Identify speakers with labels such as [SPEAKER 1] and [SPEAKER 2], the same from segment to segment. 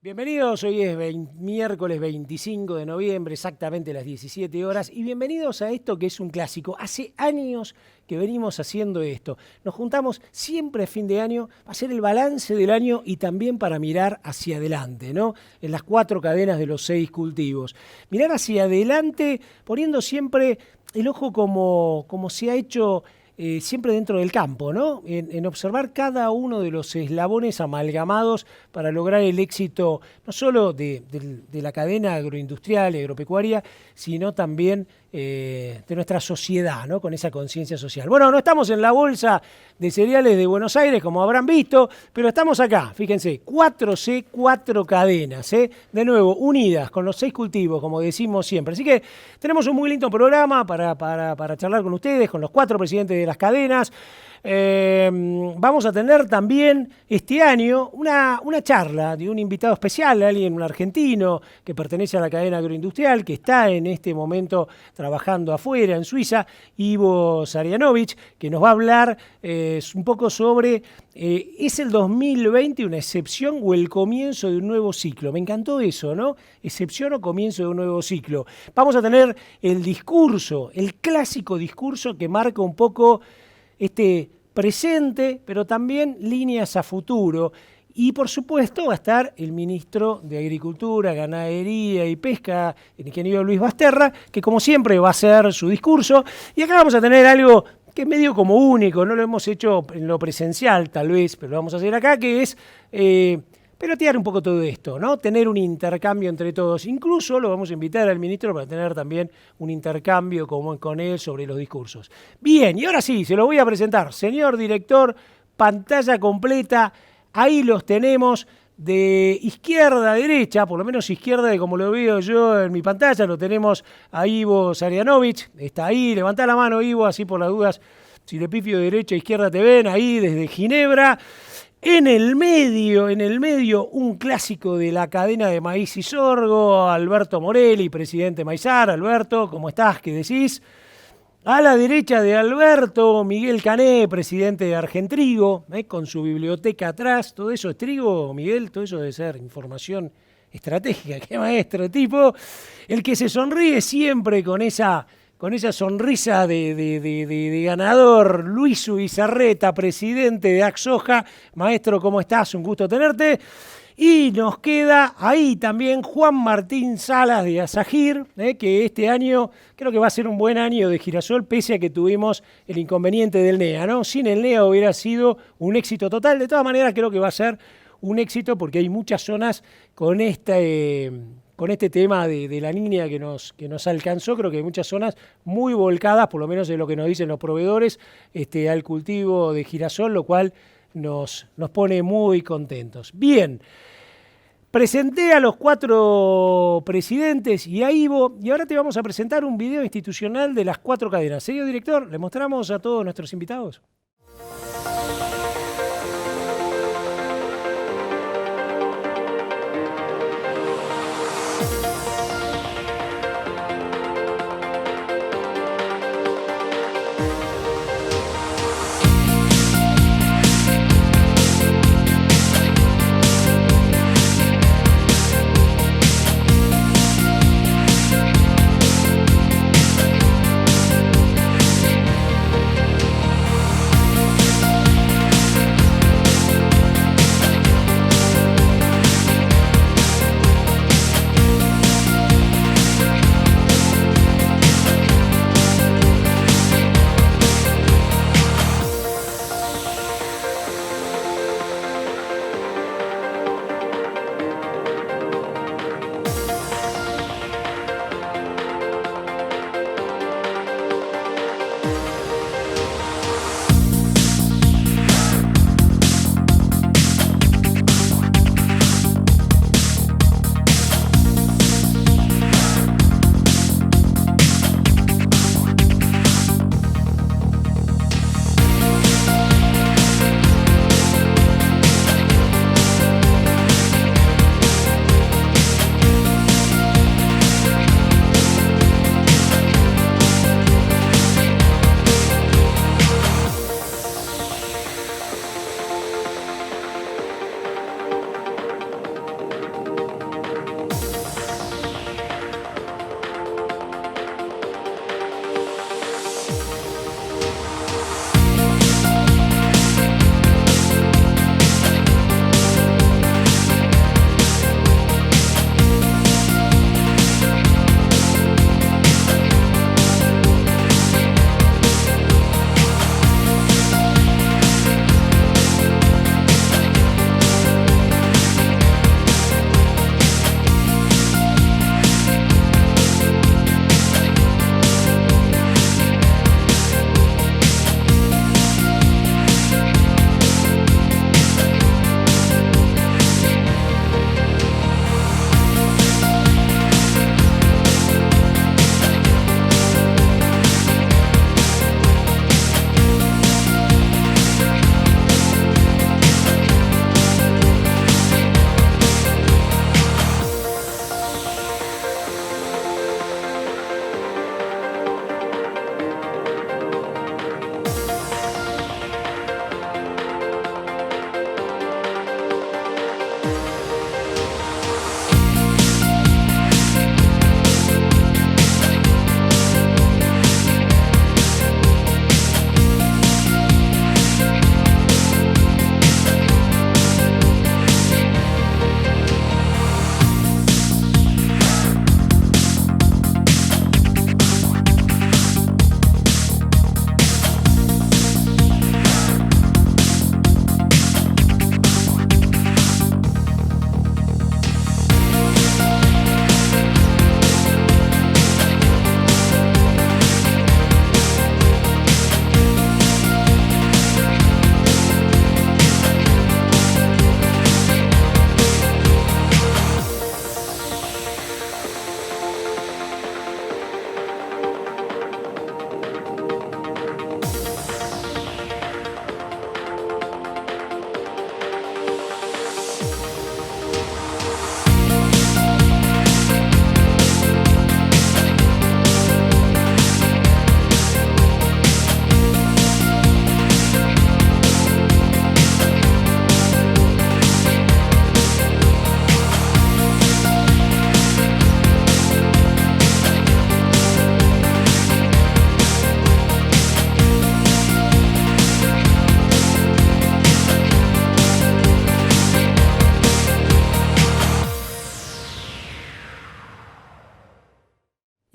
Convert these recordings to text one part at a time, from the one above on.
[SPEAKER 1] Bienvenidos, hoy es miércoles 25 de noviembre, exactamente las 17 horas, y bienvenidos a esto que es un clásico. Hace años que venimos haciendo esto. Nos juntamos siempre a fin de año para hacer el balance del año y también para mirar hacia adelante, ¿no? En las 4 cadenas de los 6 cultivos. Mirar hacia adelante poniendo siempre el ojo como se ha hecho siempre dentro del campo, ¿no? En observar cada uno de los eslabones amalgamados para lograr el éxito no solo de la cadena agroindustrial y agropecuaria, sino también de nuestra sociedad, ¿no? Con esa conciencia social. Bueno, no estamos en la bolsa de cereales de Buenos Aires, como habrán visto, pero estamos acá, fíjense, 4C, 4 cadenas, de nuevo, unidas con los 6 cultivos, como decimos siempre. Así que tenemos un muy lindo programa para charlar con ustedes, con los 4 presidentes de las cadenas. Vamos a tener también este año una charla de un invitado especial, un argentino que pertenece a la cadena agroindustrial, que está en este momento trabajando afuera, en Suiza, Ivo Sarianovich, que nos va a hablar un poco sobre ¿es el 2020 una excepción o el comienzo de un nuevo ciclo? Me encantó eso, ¿no? Excepción o comienzo de un nuevo ciclo. Vamos a tener el discurso, el clásico discurso que marca un poco este presente, pero también líneas a futuro. Y por supuesto va a estar el ministro de Agricultura, Ganadería y Pesca, el ingeniero Luis Basterra, que como siempre va a hacer su discurso. Y acá vamos a tener algo que es medio como único, no lo hemos hecho en lo presencial tal vez, pero lo vamos a hacer acá, que es pelotear un poco todo esto, ¿no? Tener un intercambio entre todos. Incluso lo vamos a invitar al ministro para tener también un intercambio con él sobre los discursos. Bien, y ahora sí, se lo voy a presentar. Señor director, pantalla completa, ahí los tenemos de izquierda a derecha, por lo menos izquierda de como lo veo yo en mi pantalla, lo tenemos a Ivo Sarianovich, está ahí, levantá la mano Ivo, así por las dudas, si le pifio de derecha a izquierda te ven, ahí desde Ginebra. En el medio, un clásico de la cadena de maíz y sorgo, Alberto Morelli, presidente Maizar. Alberto, ¿cómo estás? ¿Qué decís? A la derecha de Alberto, Miguel Cané, presidente de Argentrigo, con su biblioteca atrás. ¿Todo eso es trigo, Miguel? Todo eso debe ser información estratégica. ¡Qué maestro tipo! El que se sonríe siempre con esa sonrisa de ganador, Luis Ubizarreta, presidente de Axoja. Maestro, ¿cómo estás? Un gusto tenerte. Y nos queda ahí también Juan Martín Salas de Asagir, que este año creo que va a ser un buen año de girasol, pese a que tuvimos el inconveniente del NEA, ¿no? Sin el NEA hubiera sido un éxito total. De todas maneras, creo que va a ser un éxito porque hay muchas zonas con este tema de la línea que nos alcanzó. Creo que hay muchas zonas muy volcadas, por lo menos en lo que nos dicen los proveedores, al cultivo de girasol, lo cual nos pone muy contentos. Bien, presenté a los 4 presidentes y a Ivo, y ahora te vamos a presentar un video institucional de las 4 cadenas. Señor director, ¿le mostramos a todos nuestros invitados?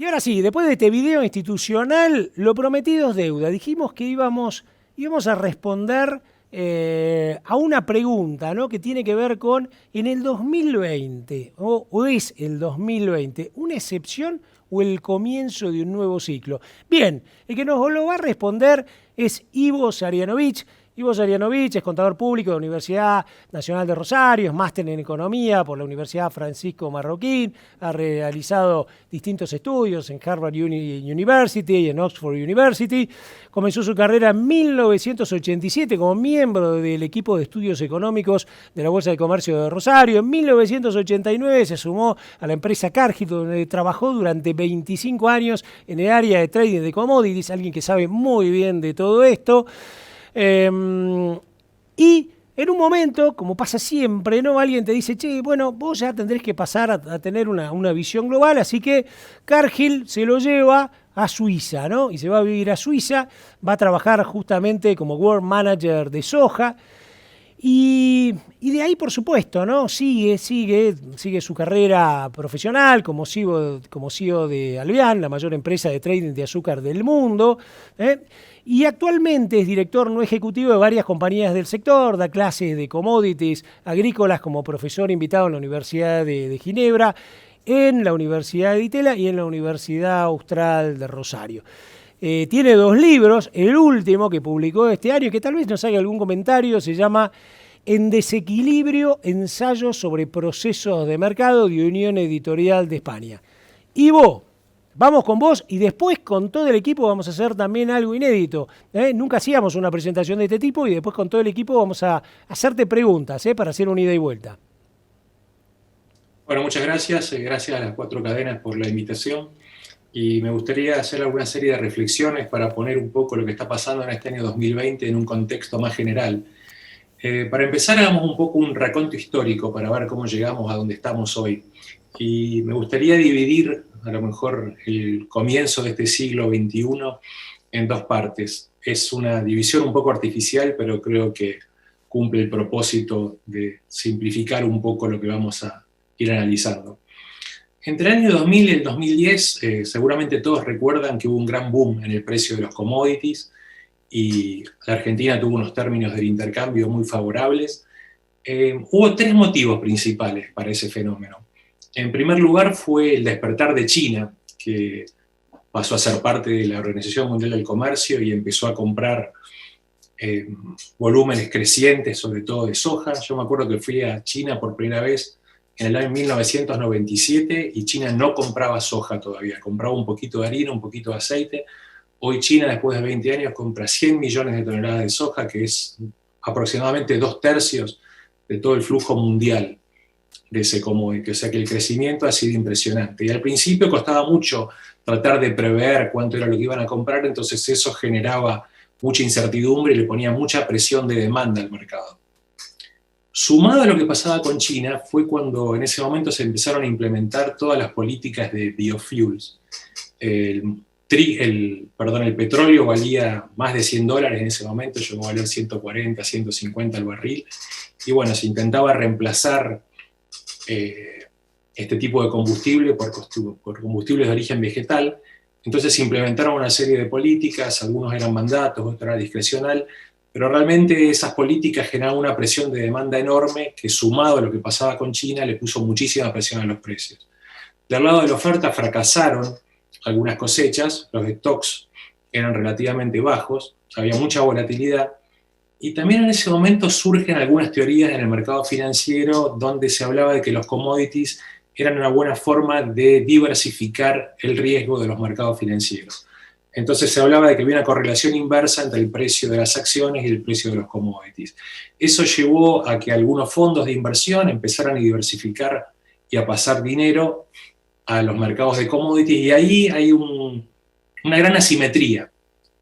[SPEAKER 1] Y ahora sí, después de este video institucional, lo prometido es deuda. Dijimos que íbamos a responder a una pregunta, ¿no? Que tiene que ver con, en el 2020, o es el 2020, una excepción o el comienzo de un nuevo ciclo. Bien, el que nos lo va a responder es Ivo Sarianovich. Ivo Sarianovich es contador público de la Universidad Nacional de Rosario, es máster en Economía por la Universidad Francisco Marroquín, ha realizado distintos estudios en Harvard University y en Oxford University. Comenzó su carrera en 1987 como miembro del equipo de estudios económicos de la Bolsa de Comercio de Rosario. En 1989 se sumó a la empresa Cargill, donde trabajó durante 25 años en el área de trading de commodities, alguien que sabe muy bien de todo esto. Y en un momento, como pasa siempre, ¿no? Alguien te dice, che, bueno, vos ya tendréis que pasar a tener una visión global, así que Cargill se lo lleva a Suiza, ¿no? Y se va a vivir a Suiza, va a trabajar justamente como World Manager de soja. Y de ahí, por supuesto, ¿no? Sigue su carrera profesional como CEO de Alvean, la mayor empresa de trading de azúcar del mundo, ¿eh? Y actualmente es director no ejecutivo de varias compañías del sector, da clases de commodities agrícolas como profesor invitado en la Universidad de Ginebra, en la Universidad de Itela y en la Universidad Austral de Rosario. Tiene 2 libros, el último que publicó este año, que tal vez nos haga algún comentario, se llama En desequilibrio, ensayos sobre procesos de mercado, de Unión Editorial de España. Ivo, vamos con vos y después con todo el equipo vamos a hacer también algo inédito. Nunca hacíamos una presentación de este tipo y después con todo el equipo vamos a hacerte preguntas para hacer una ida y vuelta.
[SPEAKER 2] Bueno, muchas gracias. Gracias a las 4 cadenas por la invitación. Y me gustaría hacer alguna serie de reflexiones para poner un poco lo que está pasando en este año 2020 en un contexto más general. Para empezar, hagamos un poco un raconto histórico para ver cómo llegamos a donde estamos hoy. Y me gustaría dividir, a lo mejor, el comienzo de este siglo XXI en 2 partes. Es una división un poco artificial, pero creo que cumple el propósito de simplificar un poco lo que vamos a ir analizando. Entre el año 2000 y el 2010, seguramente todos recuerdan que hubo un gran boom en el precio de los commodities y la Argentina tuvo unos términos del intercambio muy favorables. Hubo 3 motivos principales para ese fenómeno. En primer lugar fue el despertar de China, que pasó a ser parte de la Organización Mundial del Comercio y empezó a comprar volúmenes crecientes, sobre todo de soja. Yo me acuerdo que fui a China por primera vez en el año 1997 y China no compraba soja todavía, compraba un poquito de harina, un poquito de aceite. Hoy China, después de 20 años, compra 100 millones de toneladas de soja, que es aproximadamente 2/3 de todo el flujo mundial de ese commodity. O sea que el crecimiento ha sido impresionante. Y al principio costaba mucho tratar de prever cuánto era lo que iban a comprar, entonces eso generaba mucha incertidumbre y le ponía mucha presión de demanda al mercado. Sumado a lo que pasaba con China, fue cuando en ese momento se empezaron a implementar todas las políticas de biofuels. El petróleo valía más de $100 en ese momento, llegó a valer 140, 150 el barril, y bueno, se intentaba reemplazar este tipo de combustible por combustibles de origen vegetal. Entonces se implementaron una serie de políticas, algunos eran mandatos, otros era discrecional, pero realmente esas políticas generaban una presión de demanda enorme que, sumado a lo que pasaba con China, le puso muchísima presión a los precios. Del lado de la oferta fracasaron algunas cosechas, los stocks eran relativamente bajos, había mucha volatilidad, y también en ese momento surgen algunas teorías en el mercado financiero donde se hablaba de que los commodities eran una buena forma de diversificar el riesgo de los mercados financieros. Entonces se hablaba de que había una correlación inversa entre el precio de las acciones y el precio de los commodities. Eso llevó a que algunos fondos de inversión empezaran a diversificar y a pasar dinero a los mercados de commodities, y ahí hay una gran asimetría,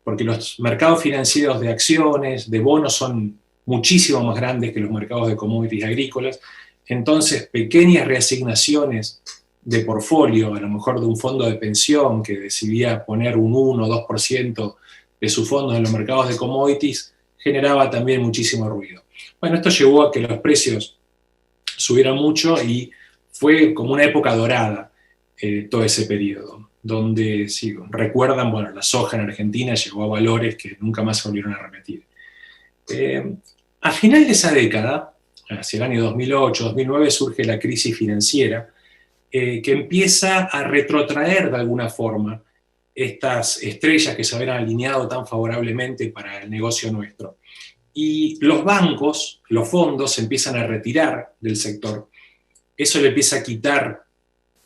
[SPEAKER 2] porque los mercados financieros de acciones, de bonos, son muchísimo más grandes que los mercados de commodities agrícolas. Entonces, pequeñas reasignaciones de portfolio, a lo mejor de un fondo de pensión que decidía poner un 1 o 2% de sus fondos en los mercados de commodities, generaba también muchísimo ruido. Bueno, esto llevó a que los precios subieran mucho y fue como una época dorada. todo ese periodo, donde, si recuerdan, bueno, la soja en Argentina llegó a valores que nunca más se volvieron a repetir. A final de esa década, hacia el año 2008-2009, surge la crisis financiera, que empieza a retrotraer de alguna forma estas estrellas que se habían alineado tan favorablemente para el negocio nuestro. Y los bancos, los fondos, se empiezan a retirar del sector. Eso le empieza a quitar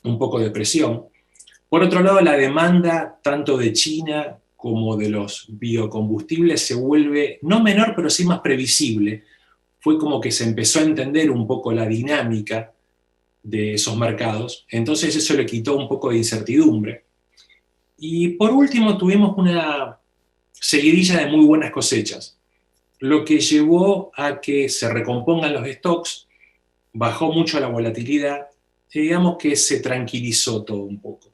[SPEAKER 2] un poco de presión. Por otro lado, la demanda tanto de China como de los biocombustibles se vuelve no menor, pero sí más previsible. Fue como que se empezó a entender un poco la dinámica de esos mercados, entonces eso le quitó un poco de incertidumbre. Y por último tuvimos una seguidilla de muy buenas cosechas, lo que llevó a que se recompongan los stocks, bajó mucho la volatilidad, y digamos que se tranquilizó todo un poco.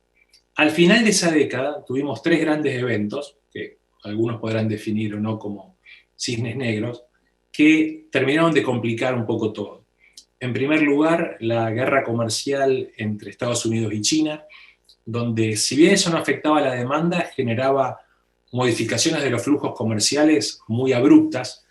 [SPEAKER 2] Al final de esa década tuvimos 3 grandes eventos, que algunos podrán definir o no como cisnes negros, que terminaron de complicar un poco todo. En primer lugar, la guerra comercial entre Estados Unidos y China, donde si bien eso no afectaba a la demanda, generaba modificaciones de los flujos comerciales muy abruptas,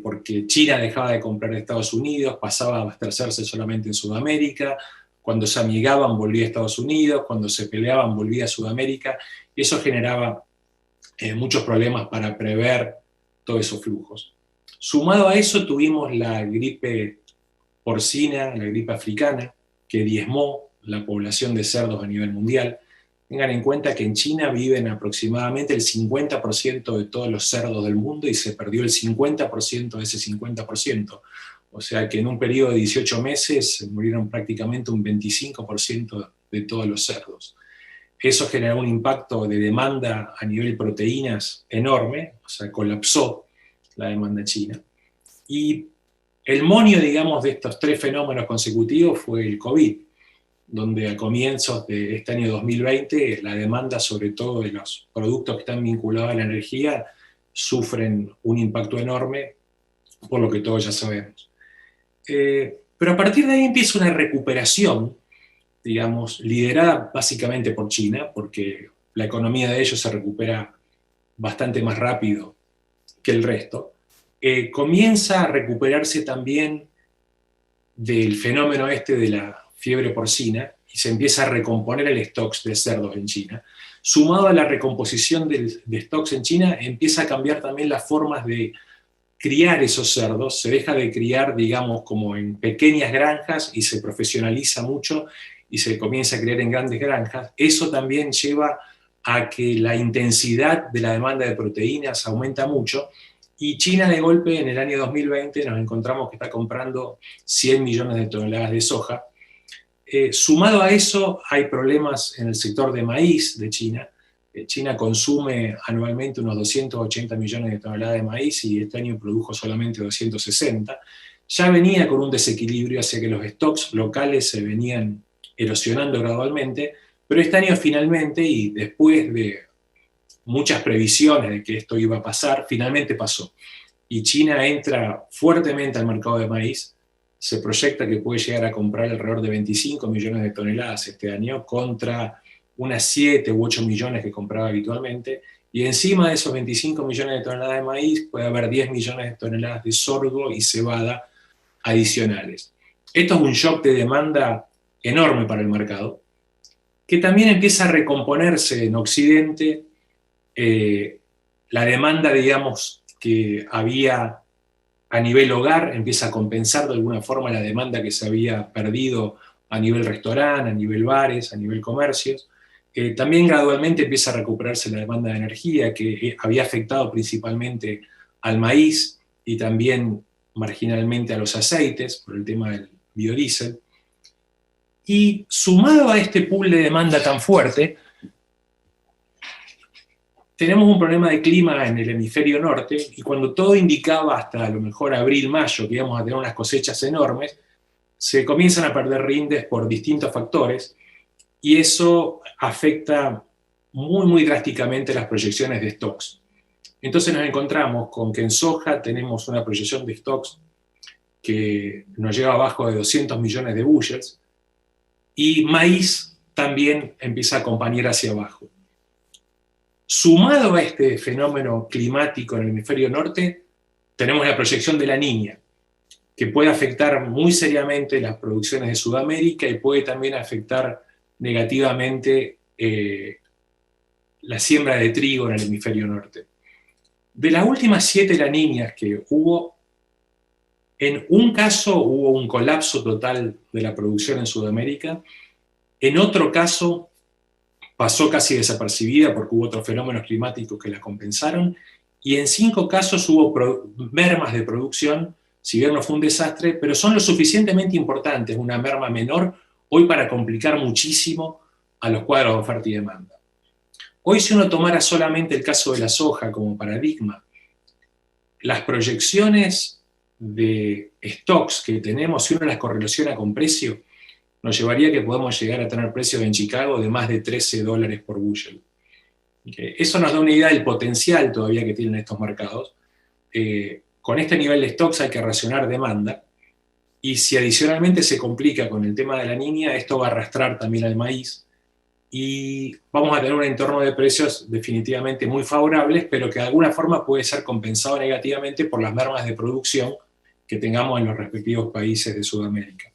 [SPEAKER 2] porque China dejaba de comprar de Estados Unidos, pasaba a abastecerse solamente en Sudamérica, cuando se amigaban volvía a Estados Unidos, cuando se peleaban volvía a Sudamérica, y eso generaba muchos problemas para prever todos esos flujos. Sumado a eso tuvimos la gripe porcina, la gripe africana, que diezmó la población de cerdos a nivel mundial. Tengan en cuenta que en China viven aproximadamente el 50% de todos los cerdos del mundo y se perdió el 50% de ese 50%. O sea que en un periodo de 18 meses murieron prácticamente un 25% de todos los cerdos. Eso generó un impacto de demanda a nivel proteínas enorme, o sea, colapsó la demanda china. Y el monio, digamos, de estos 3 fenómenos consecutivos fue el COVID, donde a comienzos de este año 2020 la demanda, sobre todo de los productos que están vinculados a la energía, sufren un impacto enorme, por lo que todos ya sabemos. Pero a partir de ahí empieza una recuperación, digamos, liderada básicamente por China, porque la economía de ellos se recupera bastante más rápido que el resto. Comienza a recuperarse también del fenómeno este de la fiebre porcina y se empieza a recomponer el stocks de cerdos en China. Sumado a la recomposición de stocks en China, empieza a cambiar también las formas de criar esos cerdos. Se deja de criar, digamos, como en pequeñas granjas y se profesionaliza mucho y se comienza a criar en grandes granjas. Eso también lleva a que la intensidad de la demanda de proteínas aumenta mucho. Y China, de golpe, en el año 2020 nos encontramos que está comprando 100 millones de toneladas de soja. Sumado a eso, hay problemas en el sector de maíz de China. China consume anualmente unos 280 millones de toneladas de maíz y este año produjo solamente 260. Ya venía con un desequilibrio hacia que los stocks locales se venían erosionando gradualmente, pero este año finalmente, y después de muchas previsiones de que esto iba a pasar, finalmente pasó. Y China entra fuertemente al mercado de maíz. Se proyecta que puede llegar a comprar alrededor de 25 millones de toneladas este año, contra unas 7 u 8 millones que compraba habitualmente. Y encima de esos 25 millones de toneladas de maíz puede haber 10 millones de toneladas de sorgo y cebada adicionales. Esto es un shock de demanda enorme para el mercado, que también empieza a recomponerse en Occidente. La demanda, digamos, que había a nivel hogar empieza a compensar de alguna forma la demanda que se había perdido a nivel restaurante, a nivel bares, a nivel comercios. También gradualmente empieza a recuperarse la demanda de energía, que había afectado principalmente al maíz y también marginalmente a los aceites, por el tema del biodiesel. Y sumado a este pool de demanda tan fuerte, tenemos un problema de clima en el hemisferio norte, y cuando todo indicaba hasta a lo mejor abril, mayo, que íbamos a tener unas cosechas enormes, se comienzan a perder rindes por distintos factores, y eso afecta muy, muy drásticamente las proyecciones de stocks. Entonces nos encontramos con que en soja tenemos una proyección de stocks que nos lleva abajo de 200 millones de bushels, y maíz también empieza a acompañar hacia abajo. Sumado a este fenómeno climático en el hemisferio norte, tenemos la proyección de la Niña, que puede afectar muy seriamente las producciones de Sudamérica y puede también afectar negativamente la siembra de trigo en el hemisferio norte. De las últimas 7 La Niñas que hubo, en un caso hubo un colapso total de la producción en Sudamérica, en otro caso pasó casi desapercibida porque hubo otros fenómenos climáticos que la compensaron, y en 5 casos hubo mermas de producción, si bien no fue un desastre, pero son lo suficientemente importantes, una merma menor, hoy para complicar muchísimo a los cuadros de oferta y demanda. Hoy, si uno tomara solamente el caso de la soja como paradigma, las proyecciones de stocks que tenemos, si uno las correlaciona con precio, nos llevaría a que podamos llegar a tener precios en Chicago de más de $13 por bushel. Eso nos da una idea del potencial todavía que tienen estos mercados. Con este nivel de stocks hay que racionar demanda, y si adicionalmente se complica con el tema de la Niña, esto va a arrastrar también al maíz, y vamos a tener un entorno de precios definitivamente muy favorables, pero que de alguna forma puede ser compensado negativamente por las mermas de producción que tengamos en los respectivos países de Sudamérica.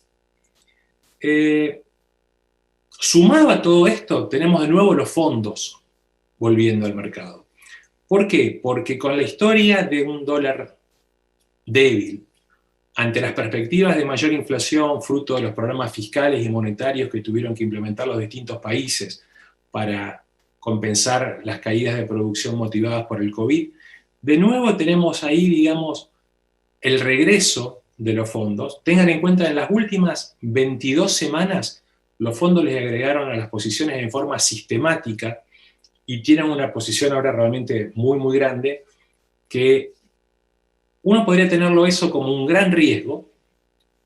[SPEAKER 2] Sumado a todo esto, tenemos de nuevo los fondos volviendo al mercado. ¿Por qué? Porque con la historia de un dólar débil, ante las perspectivas de mayor inflación, fruto de los programas fiscales y monetarios que tuvieron que implementar los distintos países para compensar las caídas de producción motivadas por el COVID, de nuevo tenemos ahí, digamos, el regreso de los fondos. Tengan en cuenta, en las últimas 22 semanas, los fondos les agregaron a las posiciones en forma sistemática y tienen una posición ahora realmente muy, muy grande, que uno podría tenerlo eso como un gran riesgo,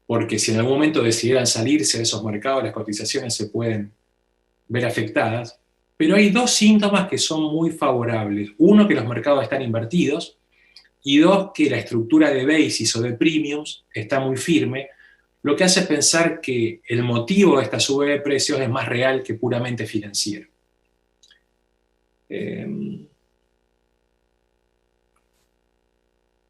[SPEAKER 2] porque si en algún momento decidieran salirse de esos mercados, las cotizaciones se pueden ver afectadas, pero hay 2 síntomas que son muy favorables. Uno, que los mercados están invertidos, y 2, que la estructura de basis o de premiums está muy firme, lo que hace pensar que el motivo de esta subida de precios es más real que puramente financiero.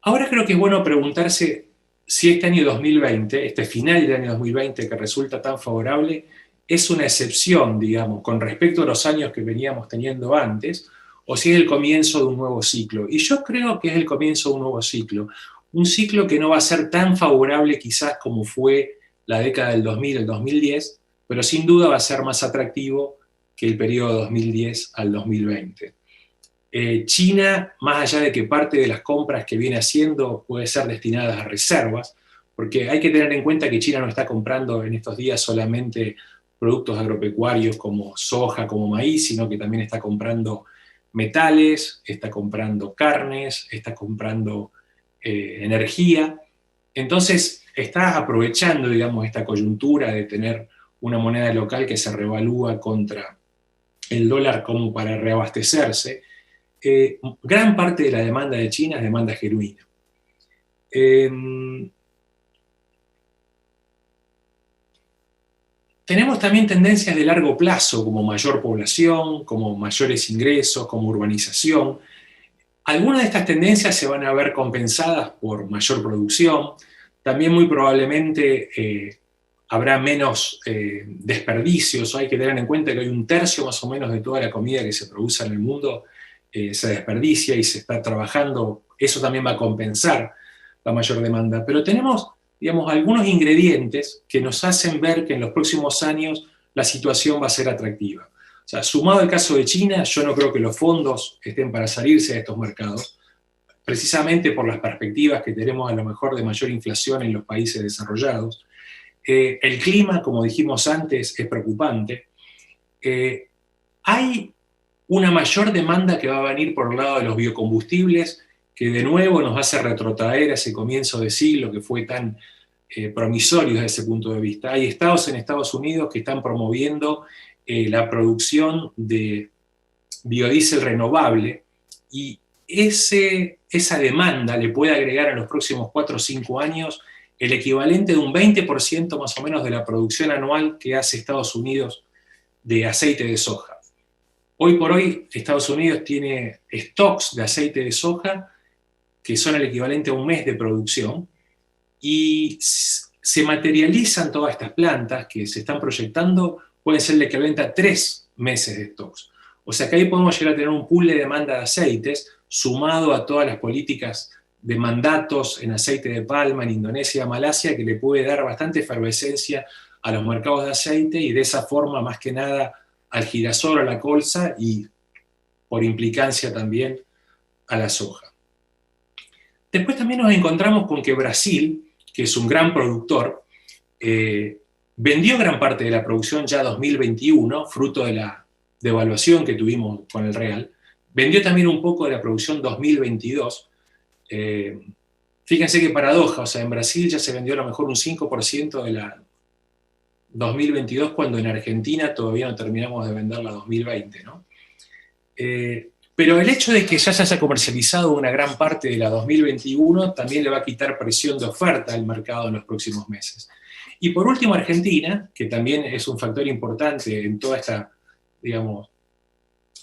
[SPEAKER 2] Ahora creo que es bueno preguntarse si este año 2020, este final del año 2020 que resulta tan favorable, es una excepción, digamos, con respecto a los años que veníamos teniendo antes, o si es el comienzo de un nuevo ciclo. Y yo creo que es el comienzo de un nuevo ciclo. Un ciclo que no va a ser tan favorable quizás como fue la década del 2000, el 2010, pero sin duda va a ser más atractivo que el periodo 2010 al 2020. China, más allá de que parte de las compras que viene haciendo puede ser destinadas a reservas, porque hay que tener en cuenta que China no está comprando en estos días solamente productos agropecuarios como soja, como maíz, sino que también está comprando metales, está comprando carnes, está comprando energía. Entonces está aprovechando, digamos, esta coyuntura de tener una moneda local que se revalúa contra el dólar como para reabastecerse. Gran parte de la demanda de China es demanda genuina. Tenemos también tendencias de largo plazo, como mayor población, como mayores ingresos, como urbanización. Algunas de estas tendencias se van a ver compensadas por mayor producción. También muy probablemente habrá menos desperdicios. Hay que tener en cuenta que hay 1/3 más o menos de toda la comida que se produce en el mundo se desperdicia y se está trabajando. Eso también va a compensar la mayor demanda. Pero tenemos, digamos, algunos ingredientes que nos hacen ver que en los próximos años la situación va a ser atractiva. O sea, sumado al caso de China, yo no creo que los fondos estén para salirse de estos mercados, precisamente por las perspectivas que tenemos a lo mejor de mayor inflación en los países desarrollados. El clima, como dijimos antes, es preocupante. Hay una mayor demanda que va a venir por el lado de los biocombustibles, que de nuevo nos hace retrotraer a ese comienzo de siglo que fue tan promisorio desde ese punto de vista. Hay estados en Estados Unidos que están promoviendo la producción de biodiesel renovable, y esa demanda le puede agregar en los próximos 4 o 5 años el equivalente de un 20% más o menos de la producción anual que hace Estados Unidos de aceite de soja. Hoy por hoy Estados Unidos tiene stocks de aceite de soja que son el equivalente a un mes de producción, y se materializan todas estas plantas que se están proyectando, pueden ser el equivalente a 3 meses de stocks. O sea que ahí podemos llegar a tener un pool de demanda de aceites sumado a todas las políticas de mandatos en aceite de palma en Indonesia y Malasia, que le puede dar bastante efervescencia a los mercados de aceite y de esa forma, más que nada, al girasol, a la colza y, por implicancia también, a la soja. Después también nos encontramos con que Brasil, que es un gran productor, vendió gran parte de la producción ya 2021, fruto de la devaluación que tuvimos con el real. Vendió también un poco de la producción 2022. Fíjense qué paradoja, o sea, en Brasil ya se vendió a lo mejor un 5% de la 2022, cuando en Argentina todavía no terminamos de vender la 2020, ¿no? Pero el hecho de que ya se haya comercializado una gran parte de la 2021 también le va a quitar presión de oferta al mercado en los próximos meses. Y por último, Argentina, que también es un factor importante en toda esta, digamos,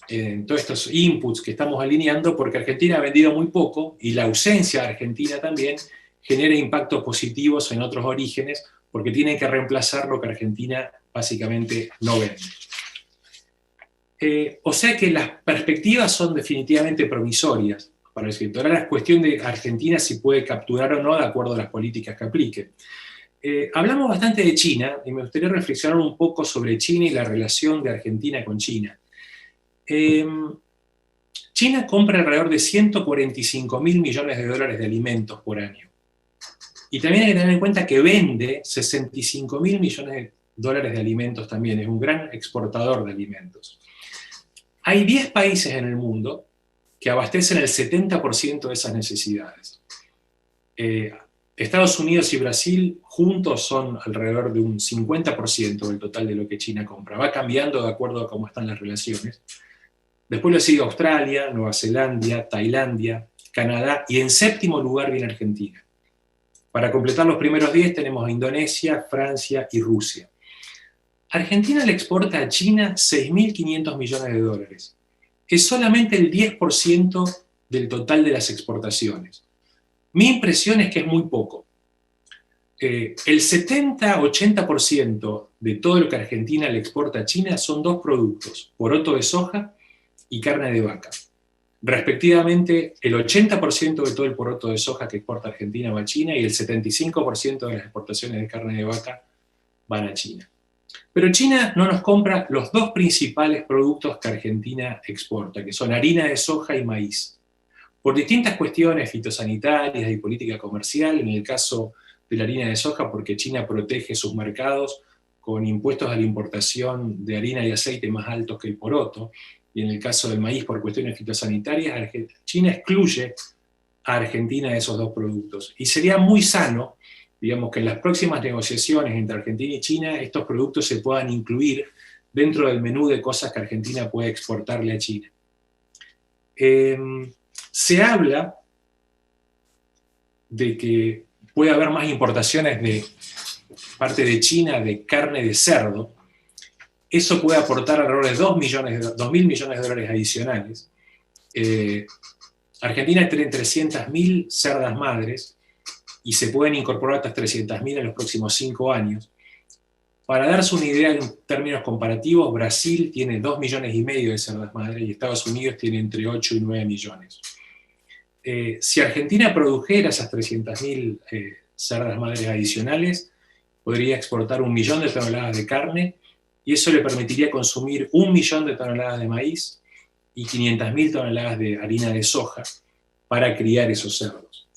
[SPEAKER 2] en todos estos inputs que estamos alineando, porque Argentina ha vendido muy poco y la ausencia de Argentina también genera impactos positivos en otros orígenes, porque tienen que reemplazar lo que Argentina básicamente no vende. O sea que las perspectivas son definitivamente promisorias para el sector. Ahora es cuestión de Argentina si puede capturar o no de acuerdo a las políticas que aplique. Hablamos bastante de China y me gustaría reflexionar un poco sobre China y la relación de Argentina con China. China compra alrededor de 145.000 millones de dólares de alimentos por año. Y también hay que tener en cuenta que vende 65.000 millones de dólares de alimentos también. Es un gran exportador de alimentos. Hay 10 países en el mundo que abastecen el 70% de esas necesidades. Estados Unidos y Brasil juntos son alrededor de un 50% del total de lo que China compra. Va cambiando de acuerdo a cómo están las relaciones. Después lo sigue Australia, Nueva Zelanda, Tailandia, Canadá, y en séptimo lugar viene Argentina. Para completar los primeros 10 tenemos a Indonesia, Francia y Rusia. Argentina le exporta a China 6.500 millones de dólares. Es solamente el 10% del total de las exportaciones. Mi impresión es que es muy poco. El 70-80% de todo lo que Argentina le exporta a China son dos productos: poroto de soja y carne de vaca. Respectivamente, el 80% de todo el poroto de soja que exporta Argentina va a China y el 75% de las exportaciones de carne de vaca van a China. Pero China no nos compra los dos principales productos que Argentina exporta, que son harina de soja y maíz. Por distintas cuestiones fitosanitarias y política comercial, en el caso de la harina de soja, porque China protege sus mercados con impuestos a la importación de harina y aceite más altos que el poroto, y en el caso del maíz, por cuestiones fitosanitarias, China excluye a Argentina de esos dos productos. Y sería muy sano, digamos, que en las próximas negociaciones entre Argentina y China estos productos se puedan incluir dentro del menú de cosas que Argentina puede exportarle a China. Se habla de que puede haber más importaciones de parte de China de carne de cerdo. Eso puede aportar alrededor de 2.000 millones de dólares adicionales. Argentina tiene 300.000 cerdas madres y se pueden incorporar hasta 300.000 en los próximos 5 años. Para darse una idea en términos comparativos, Brasil tiene 2,5 millones de cerdas madres y Estados Unidos tiene entre 8 y 9 millones. Si Argentina produjera esas 300.000 cerdas madres adicionales, podría exportar 1 millón de toneladas de carne, y eso le permitiría consumir 1 millón de toneladas de maíz y 500.000 toneladas de harina de soja para criar esos cerdos.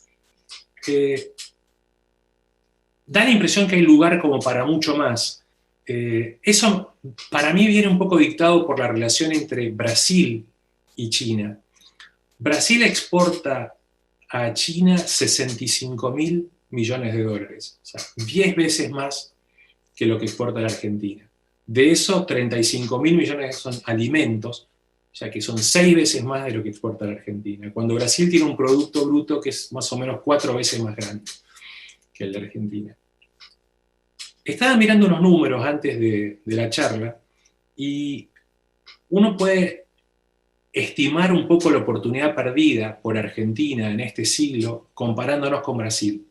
[SPEAKER 2] Da la impresión que hay lugar como para mucho más. Eso para mí viene un poco dictado por la relación entre Brasil y China. Brasil exporta a China 65.000 millones de dólares, o sea, 10 veces más que lo que exporta la Argentina. De eso, 35.000 millones son alimentos, o sea que son 6 veces más de lo que exporta la Argentina, cuando Brasil tiene un producto bruto que es más o menos 4 veces más grande que el de Argentina. Estaba mirando unos números antes de la charla Y uno puede estimar un poco la oportunidad perdida por Argentina en este siglo comparándonos con Brasil.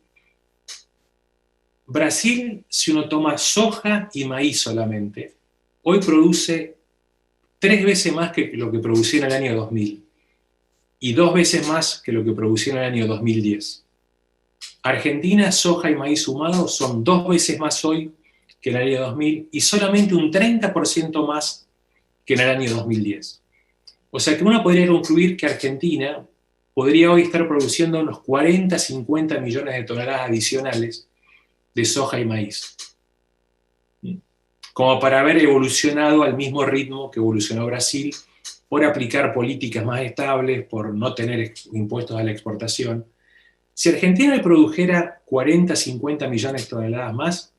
[SPEAKER 2] Brasil, si uno toma soja y maíz solamente, hoy produce 3 veces más que lo que producía en el año 2000 y 2 veces más que lo que producía en el año 2010. Argentina, soja y maíz sumados son 2 veces más hoy que en el año 2000 y solamente un 30% más que en el año 2010. O sea que uno podría concluir que Argentina podría hoy estar produciendo unos 40, 50 millones de toneladas adicionales de soja y maíz, como para haber evolucionado al mismo ritmo que evolucionó Brasil, por aplicar políticas más estables, por no tener impuestos a la exportación. Si Argentina produjera 40, 50 millones de toneladas más,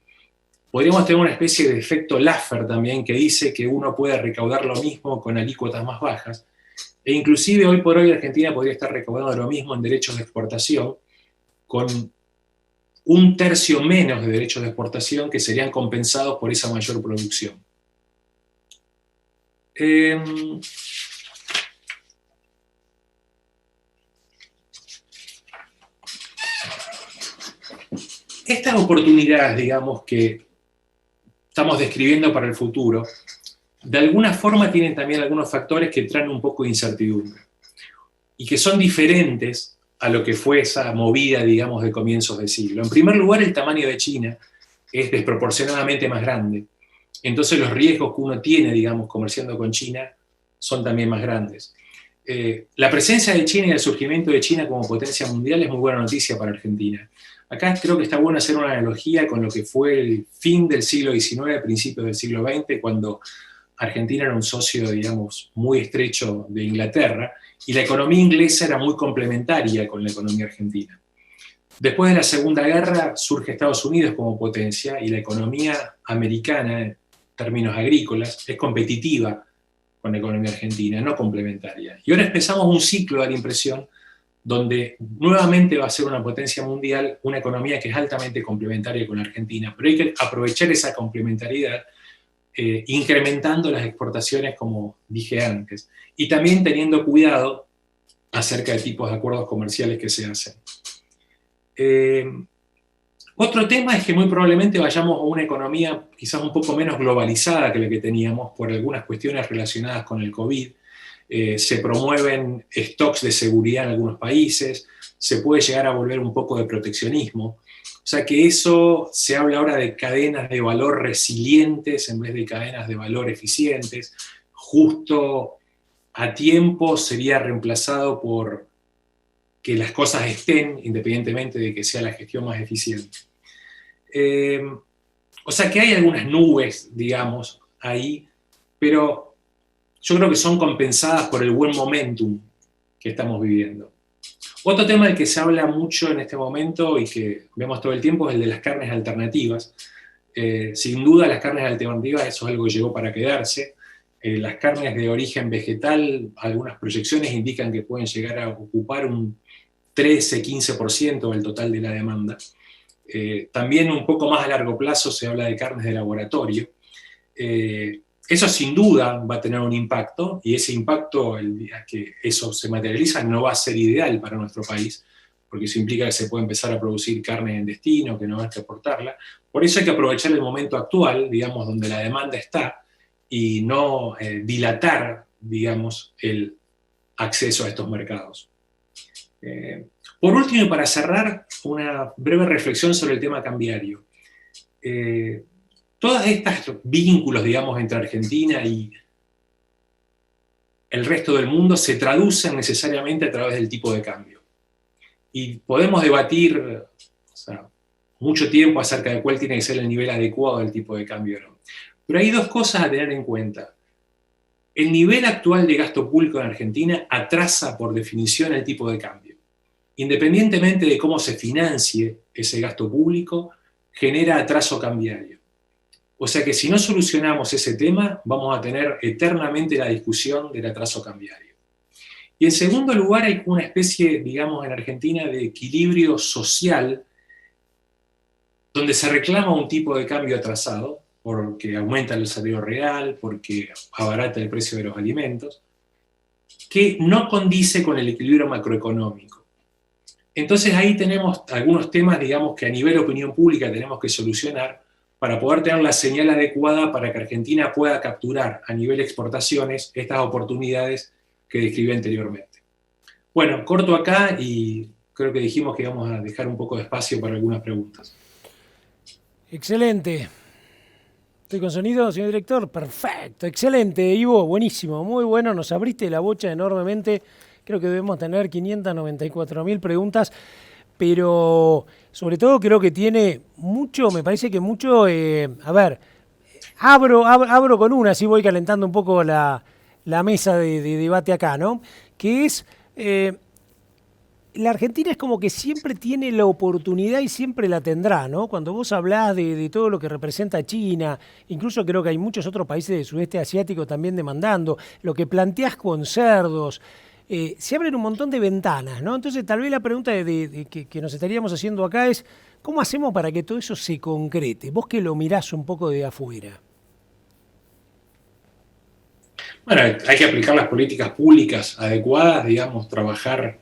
[SPEAKER 2] podríamos tener una especie de efecto Laffer también, que dice que uno puede recaudar lo mismo con alícuotas más bajas, e inclusive hoy por hoy Argentina podría estar recaudando lo mismo en derechos de exportación, con 1/3 menos de derechos de exportación que serían compensados por esa mayor producción. Estas oportunidades, digamos, que estamos describiendo para el futuro, de alguna forma tienen también algunos factores que traen un poco de incertidumbre y que son diferentes a lo que fue esa movida, digamos, de comienzos de siglo. En primer lugar, el tamaño de China es desproporcionadamente más grande. Entonces los riesgos que uno tiene, digamos, comerciando con China son también más grandes. La presencia de China y el surgimiento de China como potencia mundial es muy buena noticia para Argentina. Acá creo que está bueno hacer una analogía con lo que fue el fin del siglo XIX, principios del siglo XX, cuando Argentina era un socio, digamos, muy estrecho de Inglaterra, y la economía inglesa era muy complementaria con la economía argentina. Después de la Segunda Guerra surge Estados Unidos como potencia y la economía americana, en términos agrícolas, es competitiva con la economía argentina, no complementaria. Y ahora empezamos un ciclo, da la impresión, donde nuevamente va a ser una potencia mundial, una economía que es altamente complementaria con la Argentina, pero hay que aprovechar esa complementariedad incrementando las exportaciones, como dije antes, y también teniendo cuidado acerca de tipos de acuerdos comerciales que se hacen. Otro tema es que muy probablemente vayamos a una economía quizás un poco menos globalizada que la que teníamos por algunas cuestiones relacionadas con el COVID. Se promueven stocks de seguridad en algunos países, se puede llegar a volver un poco de proteccionismo. O sea que eso, se habla ahora de cadenas de valor resilientes en vez de cadenas de valor eficientes. Justo a tiempo sería reemplazado por que las cosas estén, independientemente de que sea la gestión más eficiente. O sea que hay algunas nubes, digamos, ahí, pero yo creo que son compensadas por el buen momentum que estamos viviendo. Otro tema del que se habla mucho en este momento y que vemos todo el tiempo es el de las carnes alternativas. Sin duda las carnes alternativas, eso es algo que llegó para quedarse. Las carnes de origen vegetal, algunas proyecciones indican que pueden llegar a ocupar un 13-15% del total de la demanda. También un poco más a largo plazo se habla de carnes de laboratorio. Eso sin duda va a tener un impacto, y ese impacto, el día que eso se materializa, no va a ser ideal para nuestro país, porque eso implica que se puede empezar a producir carne en destino, que no va a exportarla. Por eso hay que aprovechar el momento actual, digamos, donde la demanda está, y no dilatar, digamos, el acceso a estos mercados. Por último, y para cerrar, una breve reflexión sobre el tema cambiario. Todos estos vínculos, digamos, entre Argentina y el resto del mundo se traducen necesariamente a través del tipo de cambio. Y podemos debatir mucho tiempo acerca de cuál tiene que ser el nivel adecuado del tipo de cambio, ¿no? Pero hay dos cosas a tener en cuenta. El nivel actual de gasto público en Argentina atrasa por definición el tipo de cambio. Independientemente de cómo se financie ese gasto público, genera atraso cambiario. O sea que si no solucionamos ese tema, vamos a tener eternamente la discusión del atraso cambiario. Y en segundo lugar, hay una especie, digamos, en Argentina de equilibrio social, donde se reclama un tipo de cambio atrasado, porque aumenta el salario real, porque abarata el precio de los alimentos, que no condice con el equilibrio macroeconómico. Entonces ahí tenemos algunos temas, digamos, que a nivel de opinión pública tenemos que solucionar para poder tener la señal adecuada para que Argentina pueda capturar a nivel de exportaciones estas oportunidades que describí anteriormente. Bueno, corto acá y creo que dijimos que íbamos a dejar un poco de espacio para algunas preguntas.
[SPEAKER 1] Excelente. ¿Estoy con sonido, señor director? Perfecto, excelente, Ivo, buenísimo, muy bueno, nos abriste la bocha enormemente. Creo que debemos tener 594.000 preguntas, pero sobre todo creo que tiene mucho, me parece que mucho, a ver, abro con una, así voy calentando un poco la mesa de debate acá, ¿no? Que es, la Argentina es como que siempre tiene la oportunidad y siempre la tendrá, ¿no? Cuando vos hablás de todo lo que representa China, incluso creo que hay muchos otros países del sudeste asiático también demandando, lo que planteás con cerdos, se abren un montón de ventanas, ¿no? Entonces tal vez la pregunta que nos estaríamos haciendo acá es, ¿cómo hacemos para que todo eso se concrete? Vos que lo mirás un poco de afuera.
[SPEAKER 2] Bueno, hay que aplicar las políticas públicas adecuadas, digamos, trabajar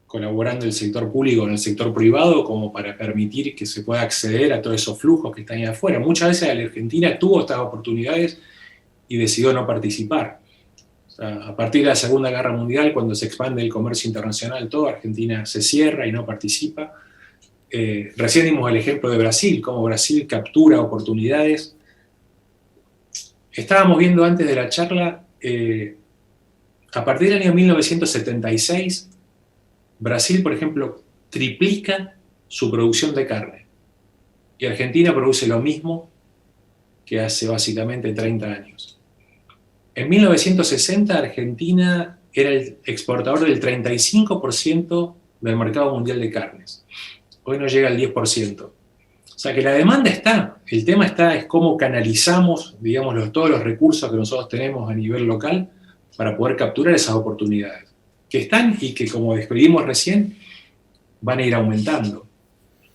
[SPEAKER 2] colaborando el sector público con el sector privado como para permitir que se pueda acceder a todos esos flujos que están ahí afuera. Muchas veces la Argentina tuvo estas oportunidades y decidió no participar. O sea, a partir de la Segunda Guerra Mundial, cuando se expande el comercio internacional, todo Argentina se cierra y no participa. Recién dimos el ejemplo de Brasil, cómo Brasil captura oportunidades. Estábamos viendo antes de la charla, a partir del año 1976, Brasil, por ejemplo, triplica su producción de carne. Y Argentina produce lo mismo que hace básicamente 30 años. En 1960, Argentina era el exportador del 35% del mercado mundial de carnes. Hoy no llega al 10%. O sea que la demanda está. El tema es cómo canalizamos, digamos, todos los recursos que nosotros tenemos a nivel local para poder capturar esas oportunidades que están y que, como describimos recién, van a ir aumentando.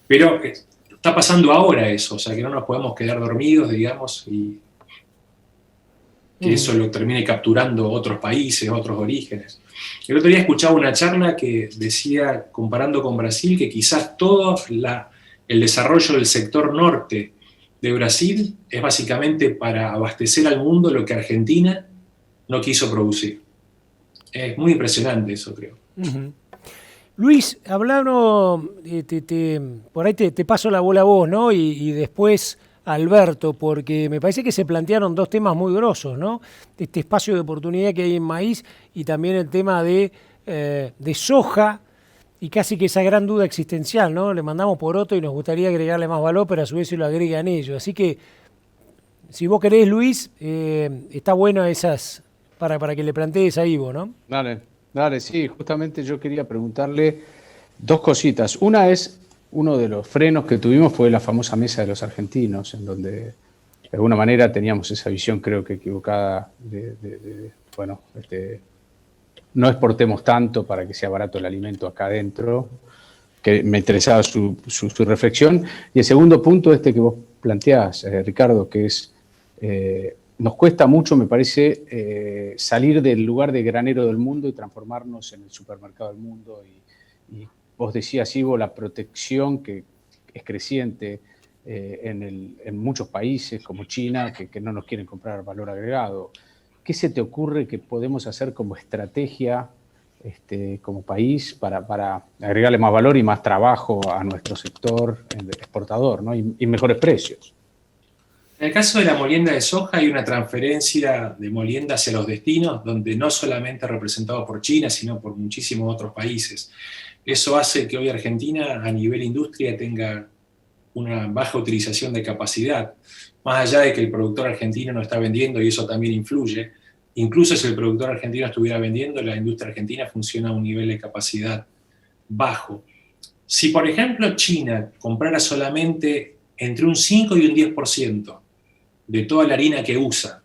[SPEAKER 2] Pero está pasando ahora eso, o sea que no nos podemos quedar dormidos, digamos, y que eso lo termine capturando otros países, otros orígenes. El otro día escuchaba una charla que decía, comparando con Brasil, que quizás todo el desarrollo del sector norte de Brasil es básicamente para abastecer al mundo lo que Argentina no quiso producir. Es muy impresionante eso, creo.
[SPEAKER 1] Uh-huh. Luis, hablanos, por ahí te paso la bola a vos, ¿no? Y después a Alberto, porque me parece que se plantearon dos temas muy grosos, ¿no? Este espacio de oportunidad que hay en maíz y también el tema de soja y casi que esa gran duda existencial, ¿no? Le mandamos poroto y nos gustaría agregarle más valor, pero a su vez se lo agregan ellos. Así que, si vos querés, Luis, está bueno esas para que le plantees a Ivo, ¿no?
[SPEAKER 3] Dale, sí, justamente yo quería preguntarle dos cositas. Una es, uno de los frenos que tuvimos fue la famosa mesa de los argentinos, en donde de alguna manera teníamos esa visión, creo que equivocada, no exportemos tanto para que sea barato el alimento acá adentro, que me interesaba su reflexión. Y el segundo punto, que vos planteás, Ricardo, que es... nos cuesta mucho, me parece, salir del lugar de granero del mundo y transformarnos en el supermercado del mundo. Y vos decías, Ivo, la protección que es creciente en muchos países como China, que no nos quieren comprar valor agregado. ¿Qué se te ocurre que podemos hacer como estrategia, como país, para agregarle más valor y más trabajo a nuestro sector exportador, ¿no? y mejores precios?
[SPEAKER 2] En el caso de la molienda de soja hay una transferencia de molienda hacia los destinos, donde no solamente representado por China, sino por muchísimos otros países. Eso hace que hoy Argentina, a nivel industria, tenga una baja utilización de capacidad, más allá de que el productor argentino no está vendiendo y eso también influye. Incluso si el productor argentino estuviera vendiendo, la industria argentina funciona a un nivel de capacidad bajo. Si, por ejemplo, China comprara solamente entre un 5 y un 10% de toda la harina que usa,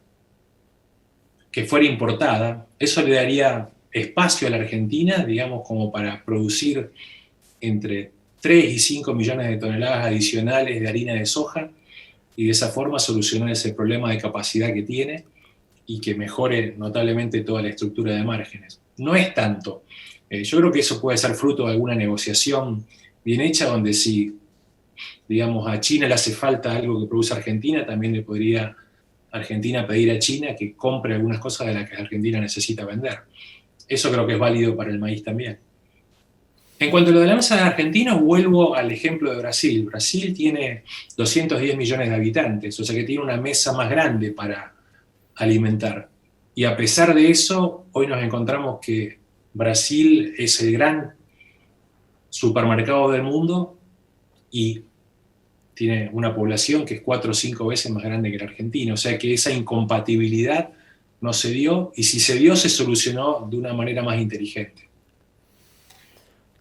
[SPEAKER 2] que fuera importada, eso le daría espacio a la Argentina, digamos, como para producir entre 3 y 5 millones de toneladas adicionales de harina de soja, y de esa forma solucionar ese problema de capacidad que tiene y que mejore notablemente toda la estructura de márgenes. No es tanto. Yo creo que eso puede ser fruto de alguna negociación bien hecha, donde si, digamos, a China le hace falta algo que produce Argentina, también le podría Argentina pedir a China que compre algunas cosas de las que Argentina necesita vender. Eso creo que es válido para el maíz también. En cuanto a lo de la mesa de argentinos, vuelvo al ejemplo de Brasil. Brasil tiene 210 millones de habitantes, o sea que tiene una mesa más grande para alimentar. Y a pesar de eso, hoy nos encontramos que Brasil es el gran supermercado del mundo y tiene una población que es 4 o 5 veces más grande que la Argentina. O sea que esa incompatibilidad no se dio, y si se dio, se solucionó de una manera más inteligente.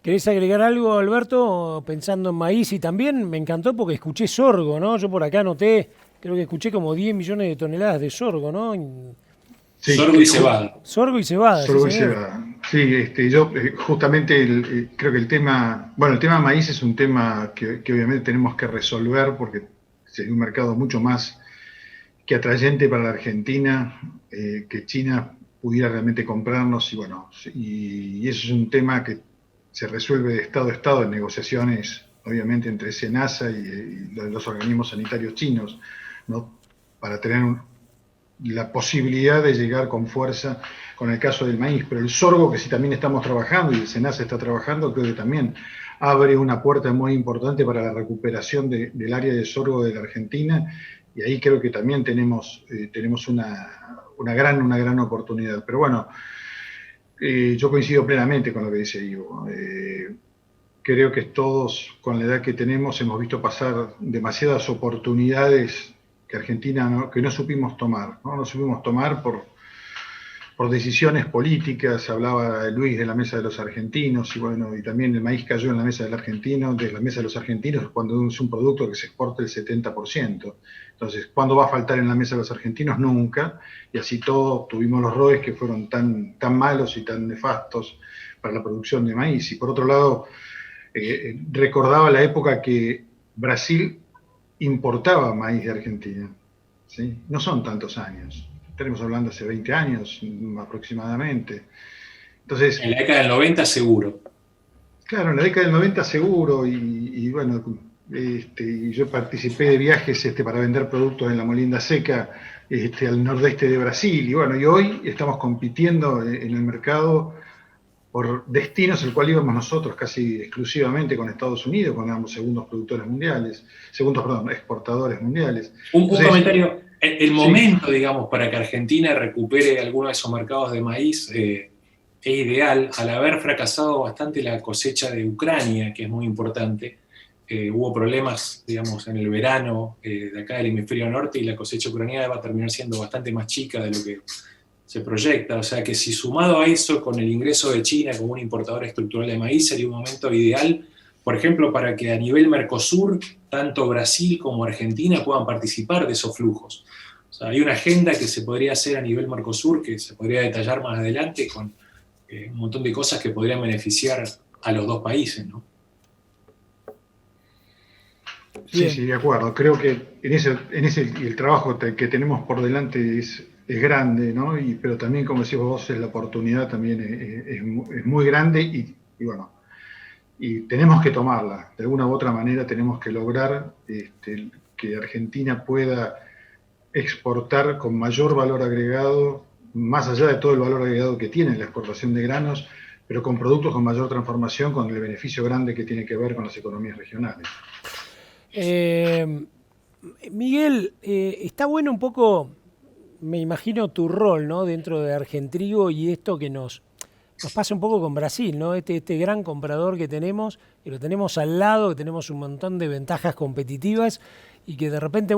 [SPEAKER 1] ¿Querés agregar algo, Alberto? Pensando en maíz, y también me encantó porque escuché sorgo, ¿no? Yo por acá anoté, creo que escuché como 10 millones de toneladas de sorgo, ¿no?
[SPEAKER 2] Sí, sorgo y cebada.
[SPEAKER 1] Sorgo y cebada.
[SPEAKER 4] Sorgo y cebada. Sí, yo justamente creo que el tema maíz es un tema que obviamente tenemos que resolver porque sería un mercado mucho más que atrayente para la Argentina, que China pudiera realmente comprarnos, y eso es un tema que se resuelve de estado a estado en negociaciones, obviamente, entre SENASA y los organismos sanitarios chinos, ¿no? Para tener la posibilidad de llegar con fuerza con el caso del maíz. Pero el sorgo, que sí también estamos trabajando, y el SENASA está trabajando, creo que también abre una puerta muy importante para la recuperación del área de sorgo de la Argentina, y ahí creo que también tenemos una gran oportunidad. Pero bueno, yo coincido plenamente con lo que dice Ivo. Creo que todos, con la edad que tenemos, hemos visto pasar demasiadas oportunidades que Argentina que no supimos tomar, ¿no? No supimos tomar por decisiones políticas. Hablaba Luis de la mesa de los argentinos, y también el maíz cayó en la mesa del argentino, de la mesa de los argentinos, cuando es un producto que se exporta el 70%. Entonces, ¿cuándo va a faltar en la mesa de los argentinos? Nunca. Y así todos tuvimos los roes que fueron tan malos y tan nefastos para la producción de maíz. Y por otro lado, recordaba la época que Brasil importaba maíz de Argentina, ¿sí? No son tantos años. Estaremos hablando hace 20 años aproximadamente. Entonces,
[SPEAKER 2] en la década del 90 seguro.
[SPEAKER 4] Claro, en la década del 90 seguro, y yo participé de viajes para vender productos en la molienda seca al nordeste de Brasil, y hoy estamos compitiendo en el mercado por destinos el cual íbamos nosotros casi exclusivamente con Estados Unidos, cuando éramos exportadores mundiales.
[SPEAKER 2] Entonces, un comentario. El momento, digamos, para que Argentina recupere alguno de esos mercados de maíz es ideal, al haber fracasado bastante la cosecha de Ucrania, que es muy importante. Hubo problemas, digamos, en el verano de acá del hemisferio norte, y la cosecha ucraniana va a terminar siendo bastante más chica de lo que se proyecta. O sea que si sumado a eso, con el ingreso de China como un importador estructural de maíz, sería un momento ideal, por ejemplo, para que a nivel Mercosur, tanto Brasil como Argentina puedan participar de esos flujos. O sea, hay una agenda que se podría hacer a nivel Mercosur, que se podría detallar más adelante, con un montón de cosas que podrían beneficiar a los dos países, ¿no?
[SPEAKER 4] Sí, de acuerdo. Creo que el trabajo que tenemos por delante es grande, ¿no? Pero también, como decís vos, la oportunidad también es muy grande, y tenemos que tomarla. De alguna u otra manera tenemos que lograr que Argentina pueda exportar con mayor valor agregado, más allá de todo el valor agregado que tiene la exportación de granos, pero con productos con mayor transformación, con el beneficio grande que tiene que ver con las economías regionales.
[SPEAKER 1] Miguel, está bueno un poco, me imagino, tu rol, ¿no?, dentro de Argentrigo, y esto que nos pasa un poco con Brasil, ¿no? Este gran comprador que tenemos, que lo tenemos al lado, que tenemos un montón de ventajas competitivas, y que de repente,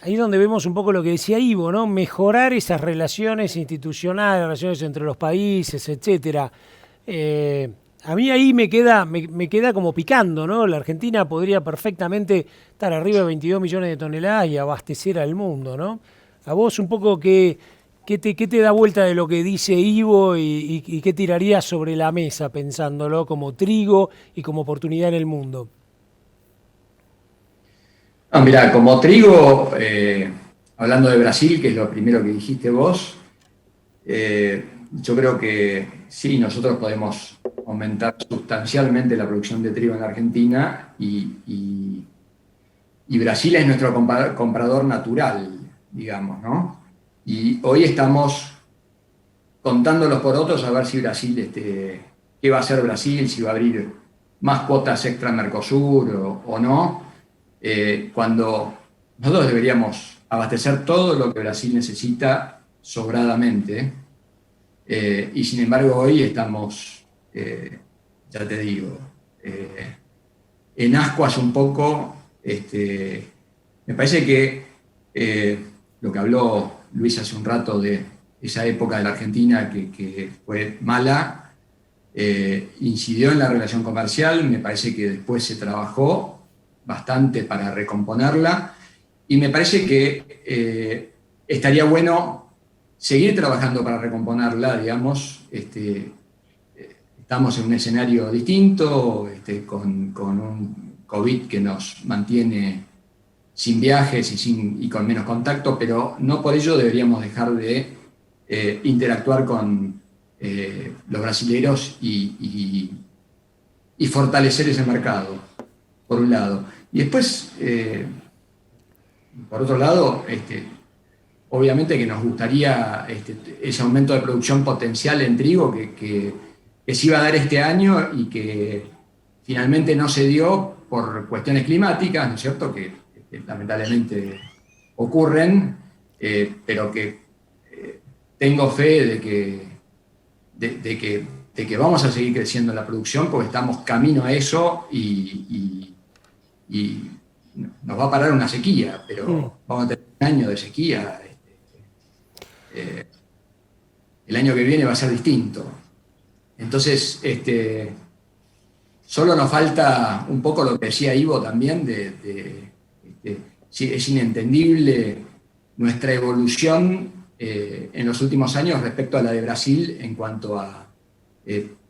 [SPEAKER 1] ahí es donde vemos un poco lo que decía Ivo, ¿no? Mejorar esas relaciones institucionales, relaciones entre los países, etcétera. A mí ahí me queda como picando, ¿no? La Argentina podría perfectamente estar arriba de 22 millones de toneladas y abastecer al mundo, ¿no? A vos un poco ¿qué te da vuelta de lo que dice Ivo y qué tirarías sobre la mesa pensándolo como trigo y como oportunidad en el mundo?
[SPEAKER 5] No, mirá, como trigo, hablando de Brasil, que es lo primero que dijiste vos, yo creo que sí, nosotros podemos aumentar sustancialmente la producción de trigo en la Argentina y Brasil es nuestro comprador natural, digamos, ¿no? Y hoy estamos contando los porotos a ver si Brasil, qué va a hacer Brasil, si va a abrir más cuotas extra Mercosur o no, cuando nosotros deberíamos abastecer todo lo que Brasil necesita sobradamente, y sin embargo hoy estamos, ya te digo, en ascuas un poco. Me parece que lo que habló Luis hace un rato de esa época de la Argentina que fue mala, incidió en la relación comercial. Me parece que después se trabajó bastante para recomponerla y me parece que estaría bueno seguir trabajando para recomponerla, digamos. Estamos en un escenario distinto, con un COVID que nos mantiene sin viajes y con menos contacto, pero no por ello deberíamos dejar de interactuar con los brasileños y fortalecer ese mercado, por un lado. Y después, por otro lado, obviamente que nos gustaría ese aumento de producción potencial en trigo que se iba a dar este año y que finalmente no se dio por cuestiones climáticas, ¿no es cierto?, que lamentablemente ocurren, pero que tengo fe de que vamos a seguir creciendo la producción porque estamos camino a eso y nos va a parar una sequía, pero vamos a tener un año de sequía. El año que viene va a ser distinto. Entonces, solo nos falta un poco lo que decía Ivo también, sí, es inentendible nuestra evolución en los últimos años respecto a la de Brasil en cuanto a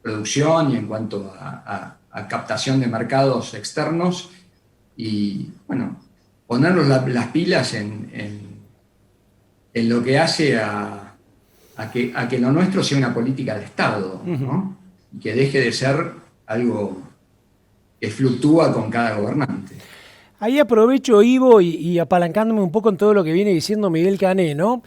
[SPEAKER 5] producción y en cuanto a captación de mercados externos y, bueno, ponernos las pilas en lo que hace a que lo nuestro sea una política de Estado, ¿no? Y que deje de ser algo que fluctúa con cada gobernante.
[SPEAKER 1] Ahí aprovecho, Ivo, y apalancándome un poco en todo lo que viene diciendo Miguel Cané, ¿no?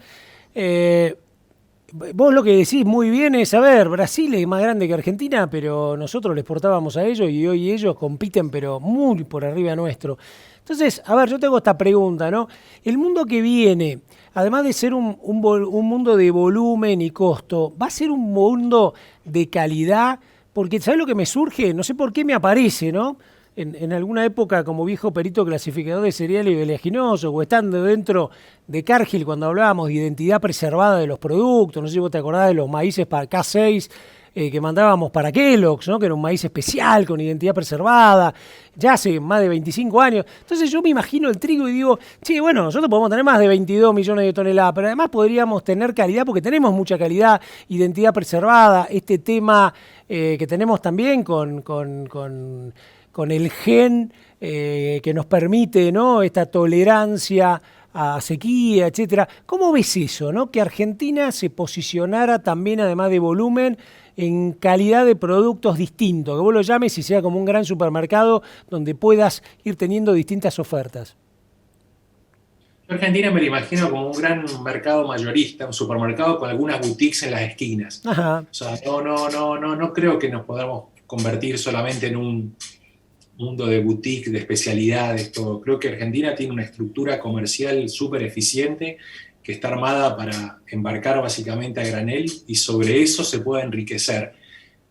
[SPEAKER 1] Vos lo que decís muy bien es, a ver, Brasil es más grande que Argentina, pero nosotros le exportábamos a ellos y hoy ellos compiten, pero muy por arriba nuestro. Entonces, a ver, yo tengo esta pregunta, ¿no? El mundo que viene, además de ser un mundo de volumen y costo, ¿va a ser un mundo de calidad? Porque, ¿sabés lo que me surge? No sé por qué me aparece, ¿no? En alguna época como viejo perito clasificador de cereales y oleaginosos, o estando dentro de Cargill cuando hablábamos de identidad preservada de los productos, no sé si vos te acordás de los maíces para K6 que mandábamos para Kellogg's, ¿no? Que era un maíz especial con identidad preservada, ya hace más de 25 años. Entonces yo me imagino el trigo y digo, che, bueno, nosotros podemos tener más de 22 millones de toneladas, pero además podríamos tener calidad porque tenemos mucha calidad, identidad preservada, este tema que tenemos también con el gen que nos permite, ¿no?, esta tolerancia a sequía, etcétera. ¿Cómo ves eso, no? Que Argentina se posicionara también, además de volumen, en calidad de productos distintos, que vos lo llames y sea como un gran supermercado donde puedas ir teniendo distintas ofertas?
[SPEAKER 2] Yo Argentina me lo imagino como un gran mercado mayorista, un supermercado con algunas boutiques en las esquinas.
[SPEAKER 1] Ajá.
[SPEAKER 2] O sea, no creo que nos podamos convertir solamente en un mundo de boutique, de especialidades, todo. Creo que Argentina tiene una estructura comercial súper eficiente que está armada para embarcar básicamente a granel y sobre eso se puede enriquecer.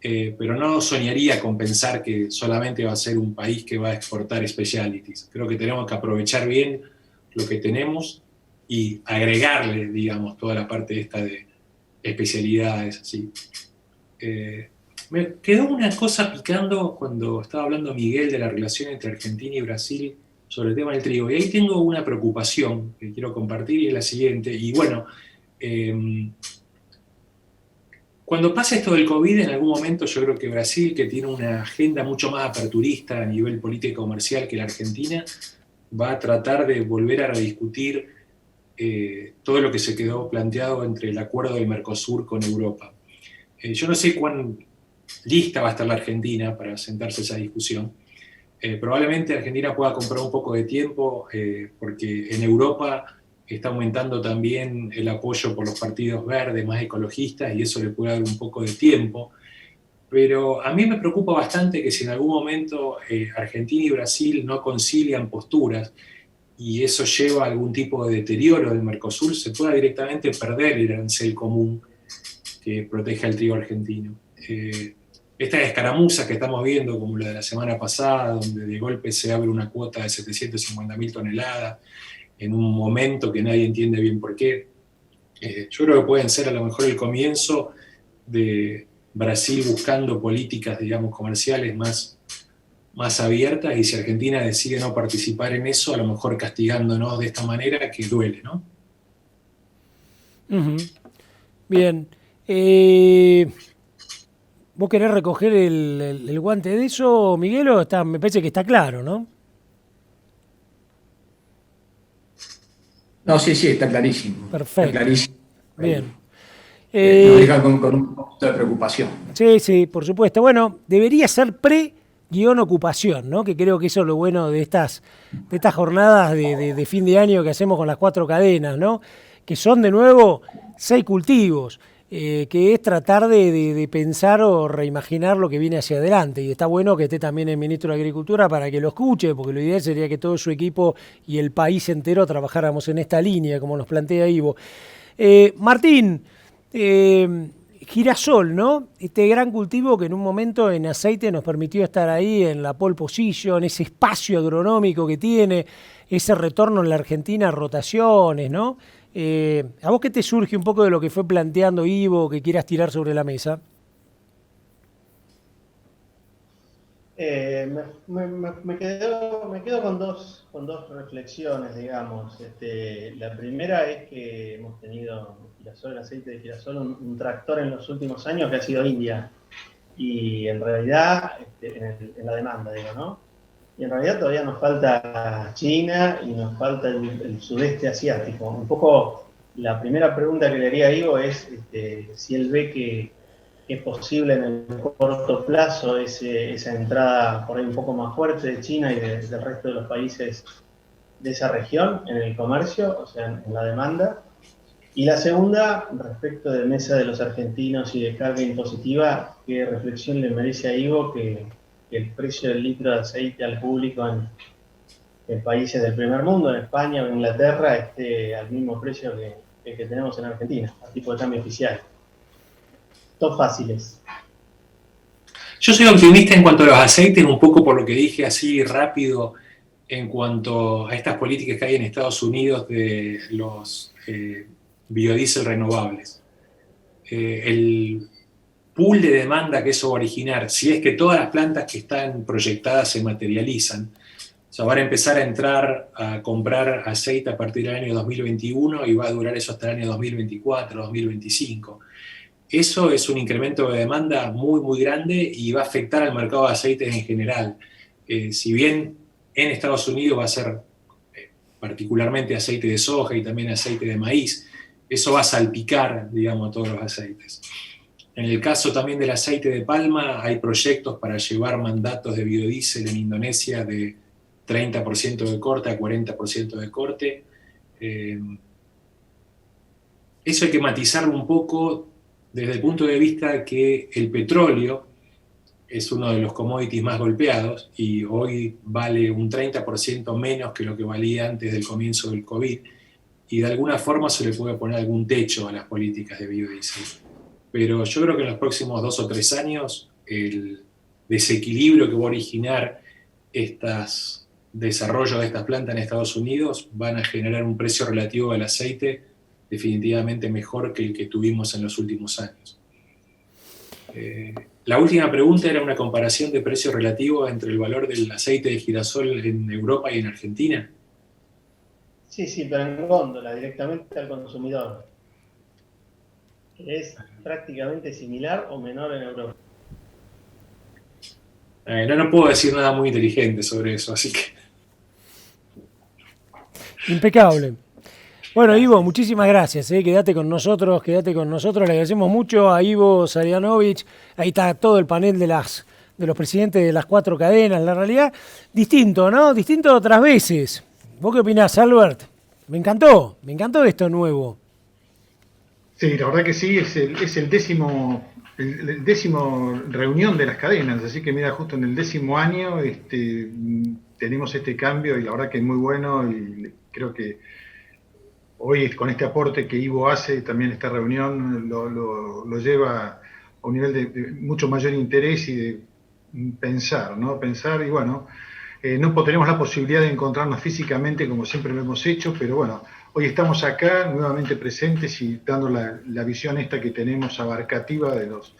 [SPEAKER 2] Pero no soñaría con pensar que solamente va a ser un país que va a exportar specialties. Creo que tenemos que aprovechar bien lo que tenemos y agregarle, digamos, toda la parte esta de especialidades, así. Me quedó una cosa picando cuando estaba hablando Miguel de la relación entre Argentina y Brasil sobre el tema del trigo. Y ahí tengo una preocupación que quiero compartir y es la siguiente. Y bueno, cuando pase esto del COVID, en algún momento yo creo que Brasil, que tiene una agenda mucho más aperturista a nivel político comercial que la Argentina, va a tratar de volver a rediscutir todo lo que se quedó planteado entre el acuerdo del Mercosur con Europa. Yo no sé cuán lista va a estar la Argentina para sentarse a esa discusión. Probablemente Argentina pueda comprar un poco de tiempo porque en Europa está aumentando también el apoyo por los partidos verdes, más ecologistas, y eso le puede dar un poco de tiempo. Pero a mí me preocupa bastante que si en algún momento Argentina y Brasil no concilian posturas y eso lleva a algún tipo de deterioro del Mercosur, se pueda directamente perder el arancel común que protege al trigo argentino. Estas escaramuzas que estamos viendo, como la de la semana pasada, donde de golpe se abre una cuota de 750.000 toneladas, en un momento que nadie entiende bien por qué, yo creo que pueden ser a lo mejor el comienzo de Brasil buscando políticas, digamos, comerciales más abiertas, y si Argentina decide no participar en eso, a lo mejor castigándonos de esta manera que duele, ¿no?
[SPEAKER 1] Ujú. Bien. ¿Vos querés recoger el guante de eso, Miguel, o me parece que está claro, ¿no?
[SPEAKER 5] No, sí, está clarísimo. Está
[SPEAKER 1] Perfecto.
[SPEAKER 5] clarísimo.
[SPEAKER 1] Bien.
[SPEAKER 5] Nos deja con un poquito de preocupación.
[SPEAKER 1] Sí, por supuesto. Bueno, debería ser pre-ocupación, ¿no? Que creo que eso es lo bueno de estas jornadas de fin de año que hacemos con las 4 cadenas, ¿no? Que son de nuevo 6 cultivos, que es tratar de pensar o reimaginar lo que viene hacia adelante. Y está bueno que esté también el ministro de Agricultura para que lo escuche, porque lo ideal sería que todo su equipo y el país entero trabajáramos en esta línea, como nos plantea Ivo. Martín, girasol, ¿no? Este gran cultivo que en un momento en aceite nos permitió estar ahí en la pole position, ese espacio agronómico que tiene, ese retorno en la Argentina a rotaciones, ¿no? ¿A vos qué te surge un poco de lo que fue planteando Ivo, que quieras tirar sobre la mesa?
[SPEAKER 6] Me quedo con dos reflexiones, digamos. La primera es que hemos tenido girasol, el aceite de girasol, un tractor en los últimos años que ha sido India. Y en realidad, en la demanda, digo, ¿no? Y en realidad todavía nos falta China y nos falta el sudeste asiático. Un poco la primera pregunta que le haría a Ivo es si él ve que es posible en el corto plazo esa entrada por ahí un poco más fuerte de China y del resto de los países de esa región en el comercio, o sea, en la demanda. Y la segunda, respecto de mesa de los argentinos y de carga impositiva, ¿qué reflexión le merece a Ivo que el precio del litro de aceite al público en países del primer mundo, en España o en Inglaterra, esté al mismo precio que tenemos en Argentina, a tipo de cambio oficial? Dos fáciles.
[SPEAKER 2] Yo soy optimista en cuanto a los aceites, un poco por lo que dije así rápido en cuanto a estas políticas que hay en Estados Unidos de los biodiesel renovables. El pool de demanda que eso va a originar, si es que todas las plantas que están proyectadas se materializan, o sea, van a empezar a entrar a comprar aceite a partir del año 2021 y va a durar eso hasta el año 2024, 2025. Eso es un incremento de demanda muy grande y va a afectar al mercado de aceites en general. Si bien en Estados Unidos va a ser particularmente aceite de soja y también aceite de maíz, eso va a salpicar, digamos, a todos los aceites. En el caso también del aceite de palma, hay proyectos para llevar mandatos de biodiesel en Indonesia de 30% de corte a 40% de corte. Eso hay que matizarlo un poco desde el punto de vista que el petróleo es uno de los commodities más golpeados y hoy vale un 30% menos que lo que valía antes del comienzo del COVID, y de alguna forma se le puede poner algún techo a las políticas de biodiesel. Pero yo creo que en los próximos 2 o 3 años el desequilibrio que va a originar estos desarrollos de estas plantas en Estados Unidos van a generar un precio relativo del aceite definitivamente mejor que el que tuvimos en los últimos años. La última pregunta era una comparación de precio relativo entre el valor del aceite de girasol en Europa y en Argentina.
[SPEAKER 6] Sí, pero en góndola, directamente al consumidor. ¿Es prácticamente similar o menor en Europa?
[SPEAKER 2] No puedo decir nada muy inteligente sobre eso, así que...
[SPEAKER 1] Impecable. Bueno, Ivo, muchísimas gracias. Quédate con nosotros, Le agradecemos mucho a Ivo Sarianovich. Ahí está todo el panel de los presidentes de las 4 cadenas. La realidad, distinto, ¿no? Distinto otras veces. ¿Vos qué opinás, Albert? Me encantó esto nuevo.
[SPEAKER 4] Sí, la verdad que sí, es el décimo reunión de las cadenas, así que mira, justo en el 10º año tenemos este cambio y la verdad que es muy bueno y creo que hoy con este aporte que Ivo hace, también esta reunión lo lleva a un nivel de mucho mayor interés y de pensar, ¿no? Pensar y bueno, no tenemos la posibilidad de encontrarnos físicamente como siempre lo hemos hecho, pero bueno, hoy estamos acá nuevamente presentes y dando la visión esta que tenemos abarcativa de los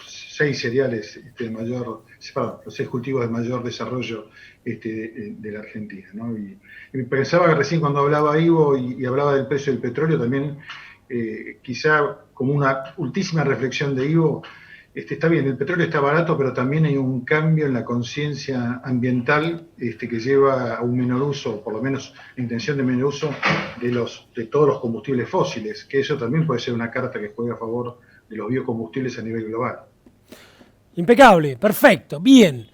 [SPEAKER 4] 6 cereales los 6 cultivos de mayor desarrollo de la Argentina, ¿no? Y pensaba que recién cuando hablaba Ivo y hablaba del precio del petróleo, también quizá como una ultísima reflexión de Ivo, está bien, el petróleo está barato, pero también hay un cambio en la conciencia ambiental que lleva a un menor uso, por lo menos la intención de menor uso de todos los combustibles fósiles, que eso también puede ser una carta que juega a favor de los biocombustibles a nivel global.
[SPEAKER 1] Impecable, perfecto, bien.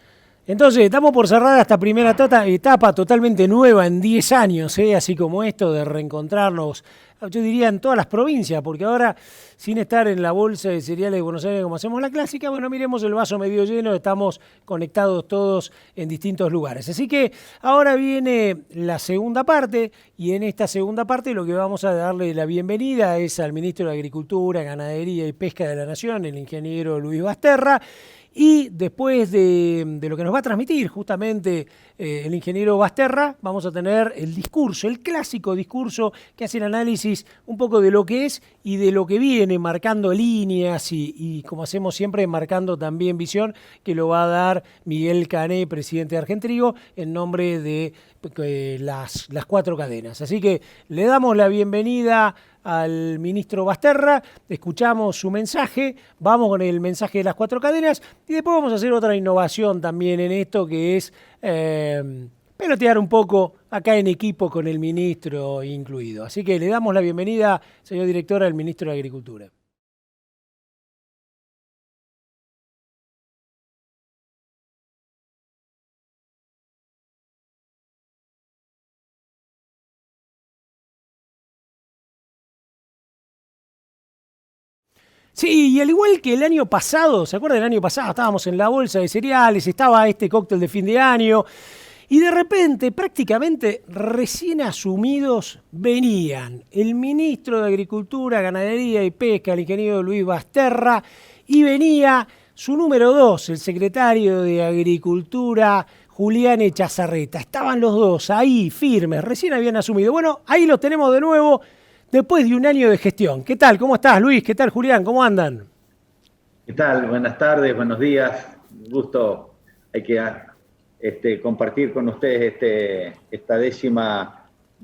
[SPEAKER 1] Entonces, estamos por cerrar esta primera etapa totalmente nueva en 10 años, así como esto de reencontrarnos, yo diría en todas las provincias, porque ahora, sin estar en la bolsa de cereales de Buenos Aires como hacemos la clásica, bueno, miremos el vaso medio lleno, estamos conectados todos en distintos lugares. Así que ahora viene la segunda parte, y en esta segunda parte lo que vamos a darle la bienvenida es al ministro de Agricultura, Ganadería y Pesca de la Nación, el ingeniero Luis Basterra. Y después de lo que nos va a transmitir justamente el ingeniero Basterra, vamos a tener el discurso, el clásico discurso que hace el análisis un poco de lo que es y de lo que viene, marcando líneas y como hacemos siempre, marcando también visión, que lo va a dar Miguel Cané, presidente de Argentrigo, en nombre de las 4 cadenas. Así que le damos la bienvenida al ministro Basterra, escuchamos su mensaje, vamos con el mensaje de las 4 cadenas y después vamos a hacer otra innovación también en esto que es pelotear un poco acá en equipo con el ministro incluido. Así que le damos la bienvenida, señor director, al ministro de Agricultura. Sí, y al igual que el año pasado, ¿se acuerdan del año pasado? Estábamos en la bolsa de cereales, estaba este cóctel de fin de año, y de repente, prácticamente recién asumidos, venían el ministro de Agricultura, Ganadería y Pesca, el ingeniero Luis Basterra, y venía su número 2, el secretario de Agricultura, Julián Echazarreta. Estaban los dos ahí, firmes, recién habían asumido. Bueno, ahí los tenemos de nuevo, después de un año de gestión. ¿Qué tal? ¿Cómo estás, Luis? ¿Qué tal, Julián? ¿Cómo andan?
[SPEAKER 7] ¿Qué tal? Buenas tardes, buenos días. Un gusto. Hay que compartir con ustedes esta 10ª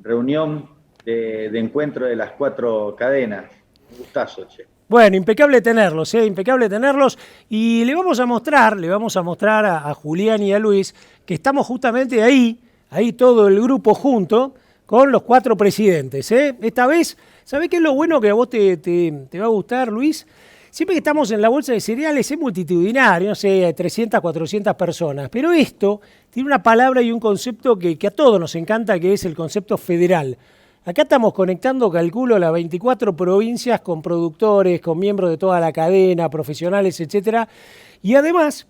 [SPEAKER 7] reunión de encuentro de las 4 cadenas. Un gustazo, che.
[SPEAKER 1] Bueno, impecable tenerlos, impecable tenerlos. Y le vamos a mostrar a Julián y a Luis que estamos justamente ahí todo el grupo junto, con los 4 presidentes. Esta vez, ¿sabés qué es lo bueno que a vos te va a gustar, Luis? Siempre que estamos en la bolsa de cereales es multitudinario, no sé, 300, 400 personas. Pero esto tiene una palabra y un concepto que a todos nos encanta, que es el concepto federal. Acá estamos conectando, calculo, las 24 provincias con productores, con miembros de toda la cadena, profesionales, etcétera. Y además,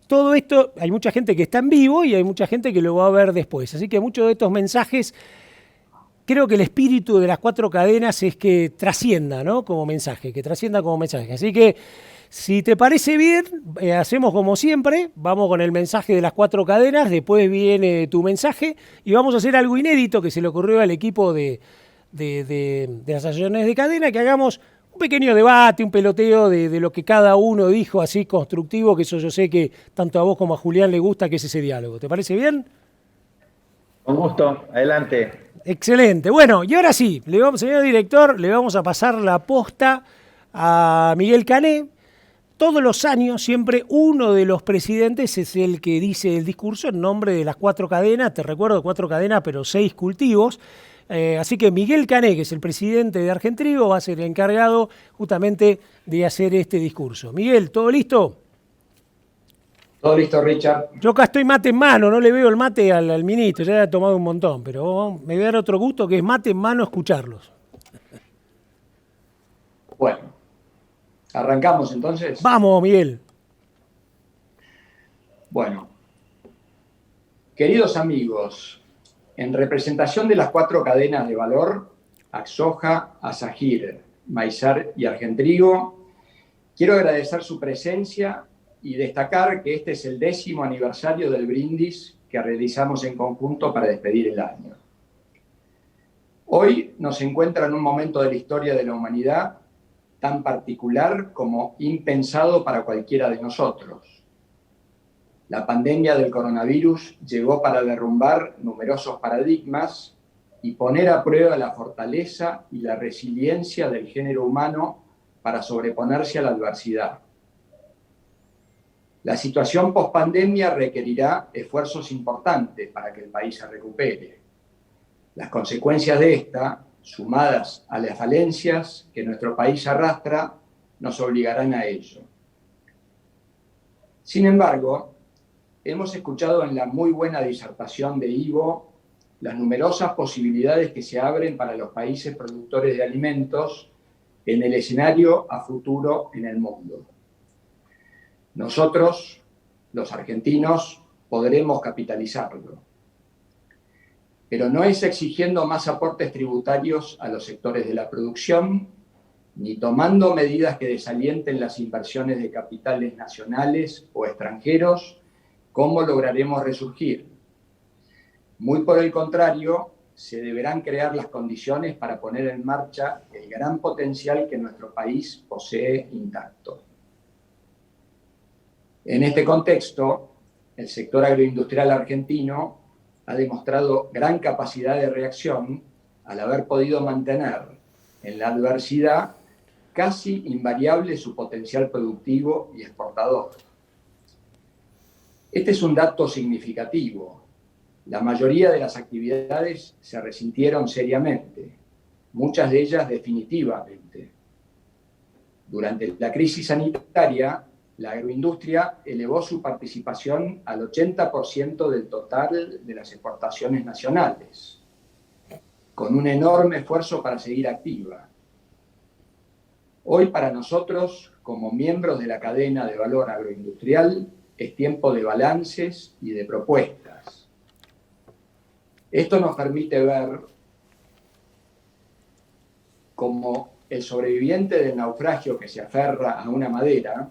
[SPEAKER 1] todo esto, hay mucha gente que está en vivo y hay mucha gente que lo va a ver después. Así que muchos de estos mensajes, creo que el espíritu de las 4 cadenas es que trascienda, ¿no? Como mensaje, que trascienda como mensaje. Así que, si te parece bien, hacemos como siempre, vamos con el mensaje de las 4 cadenas, después viene tu mensaje y vamos a hacer algo inédito que se le ocurrió al equipo de las asociaciones de cadena, que hagamos un pequeño debate, un peloteo de lo que cada uno dijo, así constructivo, que eso yo sé que tanto a vos como a Julián le gusta, que es ese diálogo. ¿Te parece bien?
[SPEAKER 7] Con gusto, adelante.
[SPEAKER 1] Excelente. Bueno, y ahora sí, señor director, le vamos a pasar la posta a Miguel Cané. todos los años siempre uno de los presidentes es el que dice el discurso en nombre de las 4 cadenas, te recuerdo 4 cadenas pero 6 cultivos. Así que Miguel Cané, que es el presidente de Argentrigo, va a ser el encargado justamente de hacer este discurso. Miguel, ¿todo listo?
[SPEAKER 5] Todo listo, Richard.
[SPEAKER 1] Yo acá estoy mate en mano, no le veo el mate al ministro, ya he tomado un montón, pero me voy a dar otro gusto que es mate en mano escucharlos.
[SPEAKER 5] Bueno, arrancamos entonces.
[SPEAKER 1] Vamos, Miguel.
[SPEAKER 5] Bueno, queridos amigos, en representación de las 4 cadenas de valor, Axoja, Asagir, Maizar y Argentrigo, quiero agradecer su presencia y destacar que este es el 10º aniversario del brindis que realizamos en conjunto para despedir el año. Hoy nos encuentra en un momento de la historia de la humanidad tan particular como impensado para cualquiera de nosotros. La pandemia del coronavirus llegó para derrumbar numerosos paradigmas y poner a prueba la fortaleza y la resiliencia del género humano para sobreponerse a la adversidad. La situación pospandemia requerirá esfuerzos importantes para que el país se recupere. Las consecuencias de esta, sumadas a las falencias que nuestro país arrastra, nos obligarán a ello. Sin embargo, hemos escuchado en la muy buena disertación de Ivo las numerosas posibilidades que se abren para los países productores de alimentos en el escenario a futuro en el mundo. Nosotros, los argentinos, podremos capitalizarlo. Pero no es exigiendo más aportes tributarios a los sectores de la producción, ni tomando medidas que desalienten las inversiones de capitales nacionales o extranjeros, cómo lograremos resurgir. Muy por el contrario, se deberán crear las condiciones para poner en marcha el gran potencial que nuestro país posee intacto. En este contexto, el sector agroindustrial argentino ha demostrado gran capacidad de reacción al haber podido mantener en la adversidad casi invariable su potencial productivo y exportador. Este es un dato significativo. La mayoría de las actividades se resintieron seriamente, muchas de ellas definitivamente. Durante la crisis sanitaria, la agroindustria elevó su participación al 80% del total de las exportaciones nacionales, con un enorme esfuerzo para seguir activa. Hoy para nosotros, como miembros de la cadena de valor agroindustrial, es tiempo de balances y de propuestas. Esto nos permite ver como el sobreviviente del naufragio que se aferra a una madera,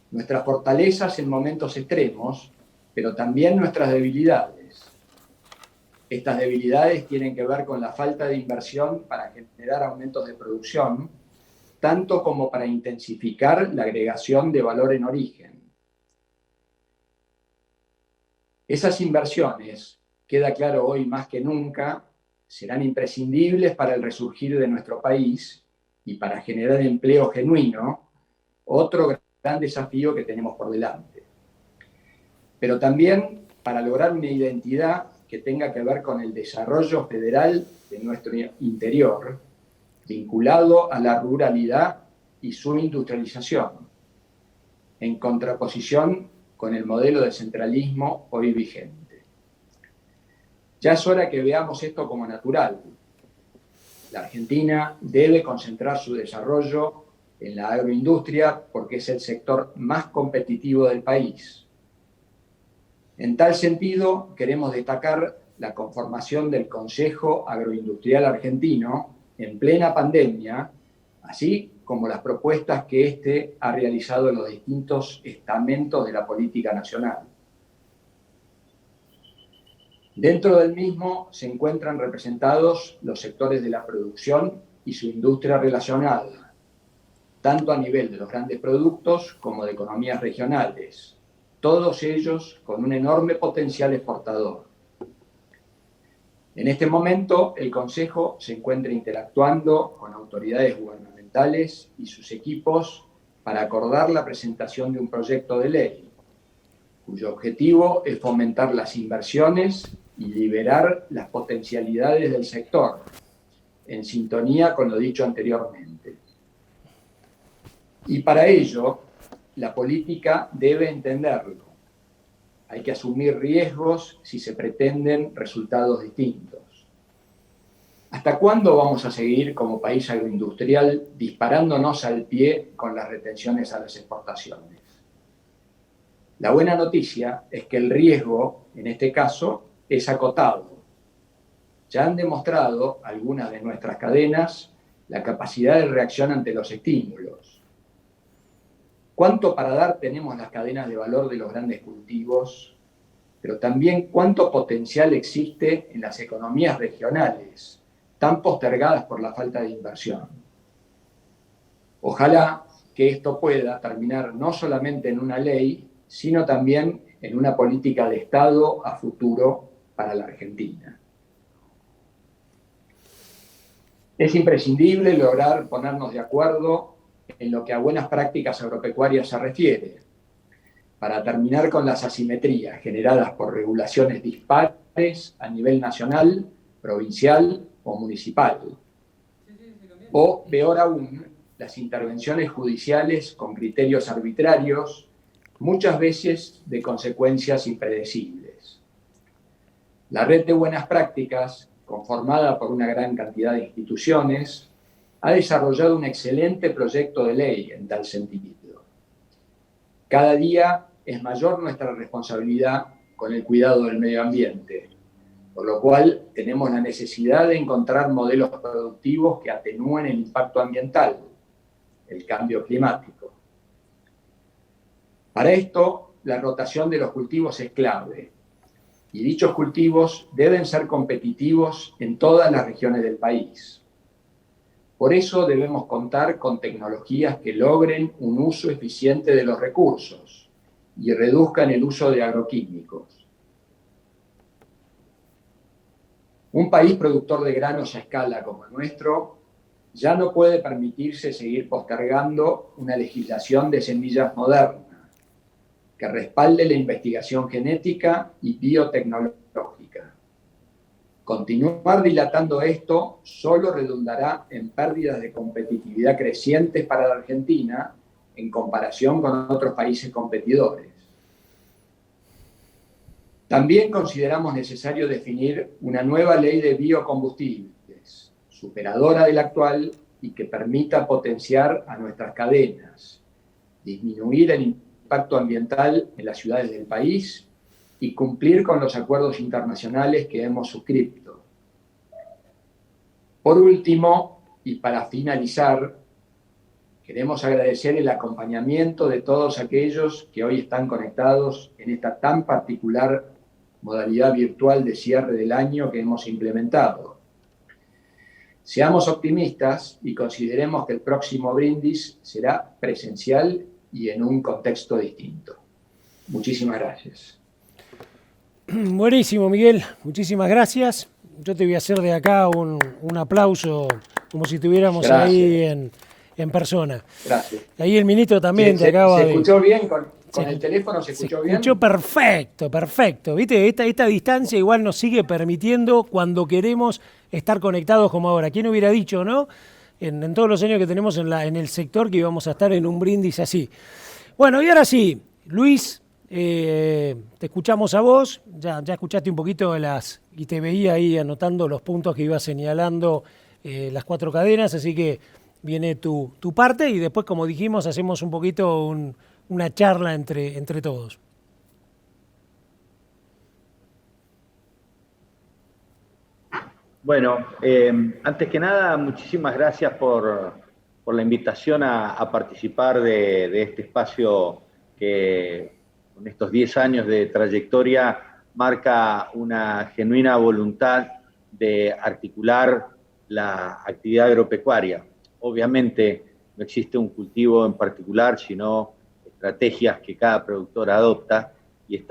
[SPEAKER 5] nuestras fortalezas en momentos extremos, pero también nuestras debilidades. Estas debilidades tienen que ver con la falta de inversión para generar aumentos de producción, tanto como para intensificar la agregación de valor en origen. Esas inversiones, queda claro hoy más que nunca, serán imprescindibles para el resurgir de nuestro país y para generar empleo genuino, otro gran desafío que tenemos por delante. Pero también para lograr una identidad que tenga que ver con el desarrollo federal de nuestro interior, vinculado a la ruralidad y su industrialización, en contraposición con el modelo de centralismo hoy vigente. Ya es hora que veamos esto como natural. La Argentina debe concentrar su desarrollo en la agroindustria porque es el sector más competitivo del país. En tal sentido, queremos destacar la conformación del Consejo Agroindustrial Argentino en plena pandemia, así como las propuestas que éste ha realizado en los distintos estamentos de la política nacional. Dentro del mismo se encuentran representados los sectores de la producción y su industria relacionada, tanto a nivel de los grandes productos como de economías regionales, todos ellos con un enorme potencial exportador. En este momento, el Consejo se encuentra interactuando con autoridades gubernamentales y sus equipos para acordar la presentación de un proyecto de ley, cuyo objetivo es fomentar las inversiones y liberar las potencialidades del sector, en sintonía con lo dicho anteriormente. Y para ello, la política debe entenderlo. Hay que asumir riesgos si se pretenden resultados distintos. ¿Hasta cuándo vamos a seguir como país agroindustrial disparándonos al pie con las retenciones a las exportaciones? La buena noticia es que el riesgo, en este caso, es acotado. Ya han demostrado algunas de nuestras cadenas la capacidad de reacción ante los estímulos. ¿Cuánto para dar tenemos las cadenas de valor de los grandes cultivos? Pero también cuánto potencial existe en las economías regionales, tan postergadas por la falta de inversión. Ojalá que esto pueda terminar no solamente en una ley, sino también en una política de Estado a futuro para la Argentina. Es imprescindible lograr ponernos de acuerdo en lo que a buenas prácticas agropecuarias se refiere, para terminar con las asimetrías generadas por regulaciones dispares a nivel nacional, provincial o municipal. O, peor aún, las intervenciones judiciales con criterios arbitrarios, muchas veces de consecuencias impredecibles. La red de buenas prácticas, conformada por una gran cantidad de instituciones, ha desarrollado un excelente proyecto de ley en tal sentido. Cada día es mayor nuestra responsabilidad con el cuidado del medio ambiente, por lo cual tenemos la necesidad de encontrar modelos productivos que atenúen el impacto ambiental, el cambio climático. Para esto, la rotación de los cultivos es clave, y dichos cultivos deben ser competitivos en todas las regiones del país. Por eso debemos contar con tecnologías que logren un uso eficiente de los recursos y reduzcan el uso de agroquímicos. Un país productor de granos a escala como el nuestro ya no puede permitirse seguir postergando una legislación de semillas moderna que respalde la investigación genética y biotecnológica. Continuar dilatando esto solo redundará en pérdidas de competitividad crecientes para la Argentina en comparación con otros países competidores. También consideramos necesario definir una nueva ley de biocombustibles, superadora de la actual y que permita potenciar a nuestras cadenas, disminuir el impacto ambiental en las ciudades del país y cumplir con los acuerdos internacionales que hemos suscrito. Por último, y para finalizar, queremos agradecer el acompañamiento de todos aquellos que hoy están conectados en esta tan particular modalidad virtual de cierre del año que hemos implementado. Seamos optimistas y consideremos que el próximo brindis será presencial y en un contexto distinto. Muchísimas gracias.
[SPEAKER 1] Buenísimo, Miguel. Muchísimas gracias. Yo te voy a hacer de acá un aplauso como si estuviéramos ahí en persona.
[SPEAKER 5] Gracias.
[SPEAKER 1] Ahí el ministro también te acaba de...
[SPEAKER 5] ¿Se escuchó bien con el teléfono? ¿Se escuchó bien?
[SPEAKER 1] Se escuchó perfecto, perfecto. ¿Viste? Esta distancia igual nos sigue permitiendo cuando queremos estar conectados como ahora. ¿Quién hubiera dicho, no? En todos los años que tenemos en el sector que íbamos a estar en un brindis así. Bueno, y ahora sí, Luis, te escuchamos a vos. Ya escuchaste un poquito y te veía ahí anotando los puntos que ibas señalando las 4 cadenas, así que viene tu parte y después, como dijimos, hacemos un poquito una charla entre todos.
[SPEAKER 7] Bueno, antes que nada, muchísimas gracias por la invitación a participar de este espacio que con estos 10 años de trayectoria marca una genuina voluntad de articular la actividad agropecuaria. Obviamente no existe un cultivo en particular, sino estrategias que cada productor adopta, y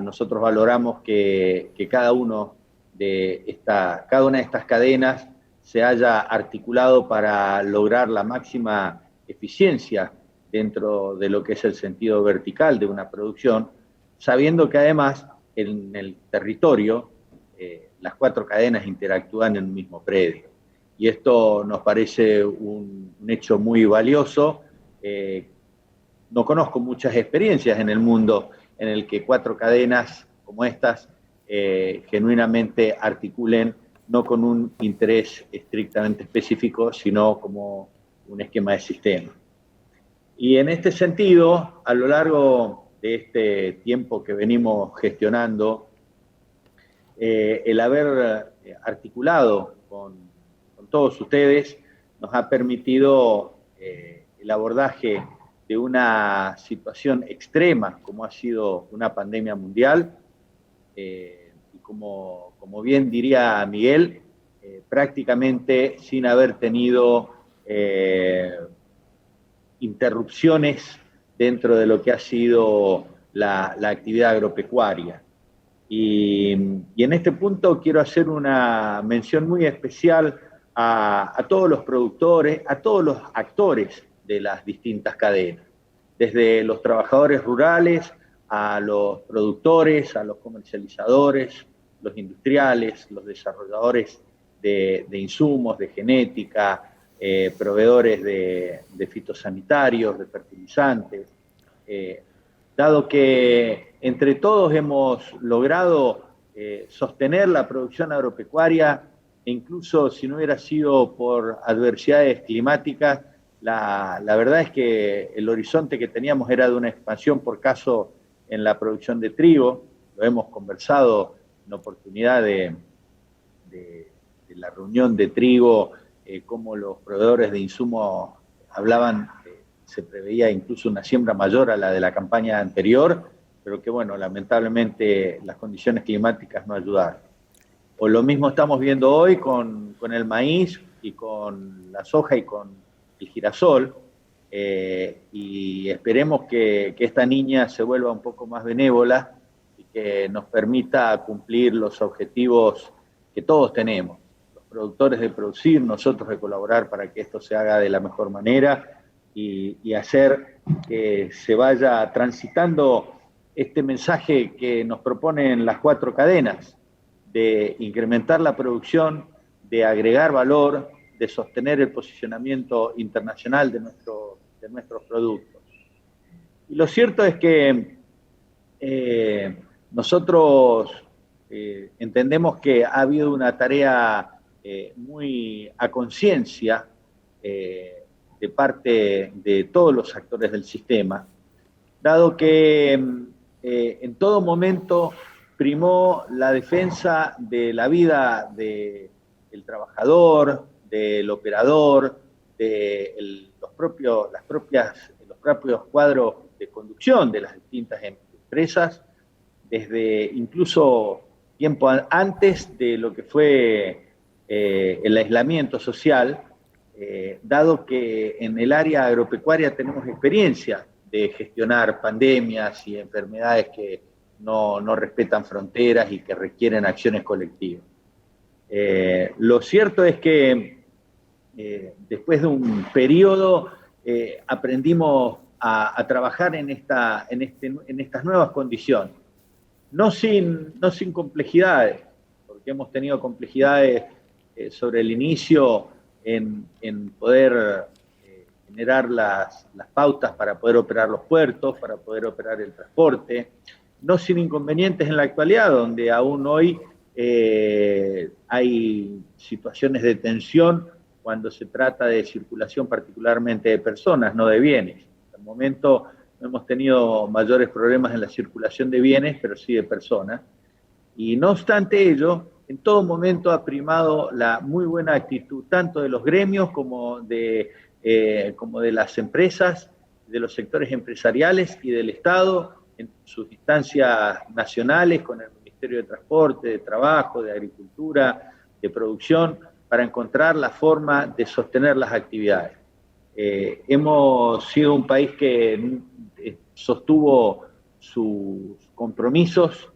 [SPEAKER 7] nosotros valoramos que cada una de estas cadenas se haya articulado para lograr la máxima eficiencia dentro de lo que es el sentido vertical de una producción, sabiendo que además en el territorio las 4 cadenas interactúan en un mismo predio. Y esto nos parece un hecho muy valioso. No conozco muchas experiencias en el mundo en el que 4 cadenas como estas genuinamente articulen, no con un interés estrictamente específico, sino como un esquema de sistema. Y en este sentido, a lo largo de este tiempo que venimos gestionando, el haber articulado con todos ustedes nos ha permitido el abordaje de una situación extrema como ha sido una pandemia mundial, y como bien diría Miguel, prácticamente sin haber tenido interrupciones dentro de lo que ha sido la actividad agropecuaria. Y en este punto quiero hacer una mención muy especial a todos los productores, a todos los actores de las distintas cadenas, desde los trabajadores rurales, a los productores, a los comercializadores, los industriales, los desarrolladores de insumos, de genética, proveedores de fitosanitarios, de fertilizantes. Dado que entre todos hemos logrado sostener la producción agropecuaria, e incluso si no hubiera sido por adversidades climáticas, la verdad es que el horizonte que teníamos era de una expansión por caso en la producción de trigo. Lo hemos conversado en oportunidad de la reunión de trigo, cómo los proveedores de insumos hablaban, se preveía incluso una siembra mayor a la de la campaña anterior, pero que bueno, lamentablemente las condiciones climáticas no ayudaron. O lo mismo estamos viendo hoy con el maíz y con la soja y con el girasol, y esperemos que esta niña se vuelva un poco más benévola y que nos permita cumplir los objetivos que todos tenemos, los productores de producir, nosotros de colaborar para que esto se haga de la mejor manera y hacer que se vaya transitando este mensaje que nos proponen las 4 cadenas, de incrementar la producción, de agregar valor, de sostener el posicionamiento internacional de nuestros productos. Y lo cierto es que nosotros entendemos que ha habido una tarea muy a conciencia de parte de todos los actores del sistema, dado que en todo momento primó la defensa de la vida del trabajador, del operador, de los propios cuadros de conducción de las distintas empresas, desde incluso tiempo antes de lo que fue el aislamiento social, dado que en el área agropecuaria tenemos experiencia de gestionar pandemias y enfermedades que no respetan fronteras y que requieren acciones colectivas. Lo cierto es que después de un periodo aprendimos a trabajar en estas nuevas condiciones, no sin complejidades, porque hemos tenido complejidades sobre el inicio en poder generar las pautas para poder operar los puertos, para poder operar el transporte, no sin inconvenientes en la actualidad, donde aún hoy hay situaciones de tensión cuando se trata de circulación particularmente de personas, no de bienes. Hasta el momento no hemos tenido mayores problemas en la circulación de bienes, pero sí de personas. Y no obstante ello, en todo momento ha primado la muy buena actitud, tanto de los gremios como de las empresas, de los sectores empresariales y del Estado, en sus instancias nacionales, con el Ministerio de Transporte, de Trabajo, de Agricultura, de Producción, para encontrar la forma de sostener las actividades. Hemos sido un país que sostuvo sus compromisos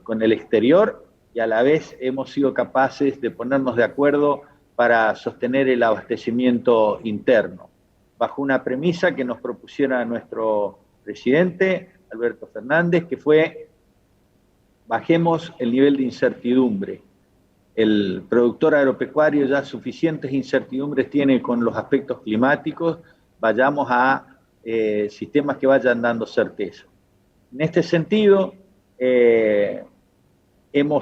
[SPEAKER 7] con el exterior y a la vez hemos sido capaces de ponernos de acuerdo para sostener el abastecimiento interno. bajo una premisa que nos propusiera nuestro presidente, Alberto Fernández, que fue: bajemos el nivel de incertidumbre. El productor agropecuario ya suficientes incertidumbres tiene con los aspectos climáticos, vayamos a sistemas que vayan dando certeza. En este sentido, hemos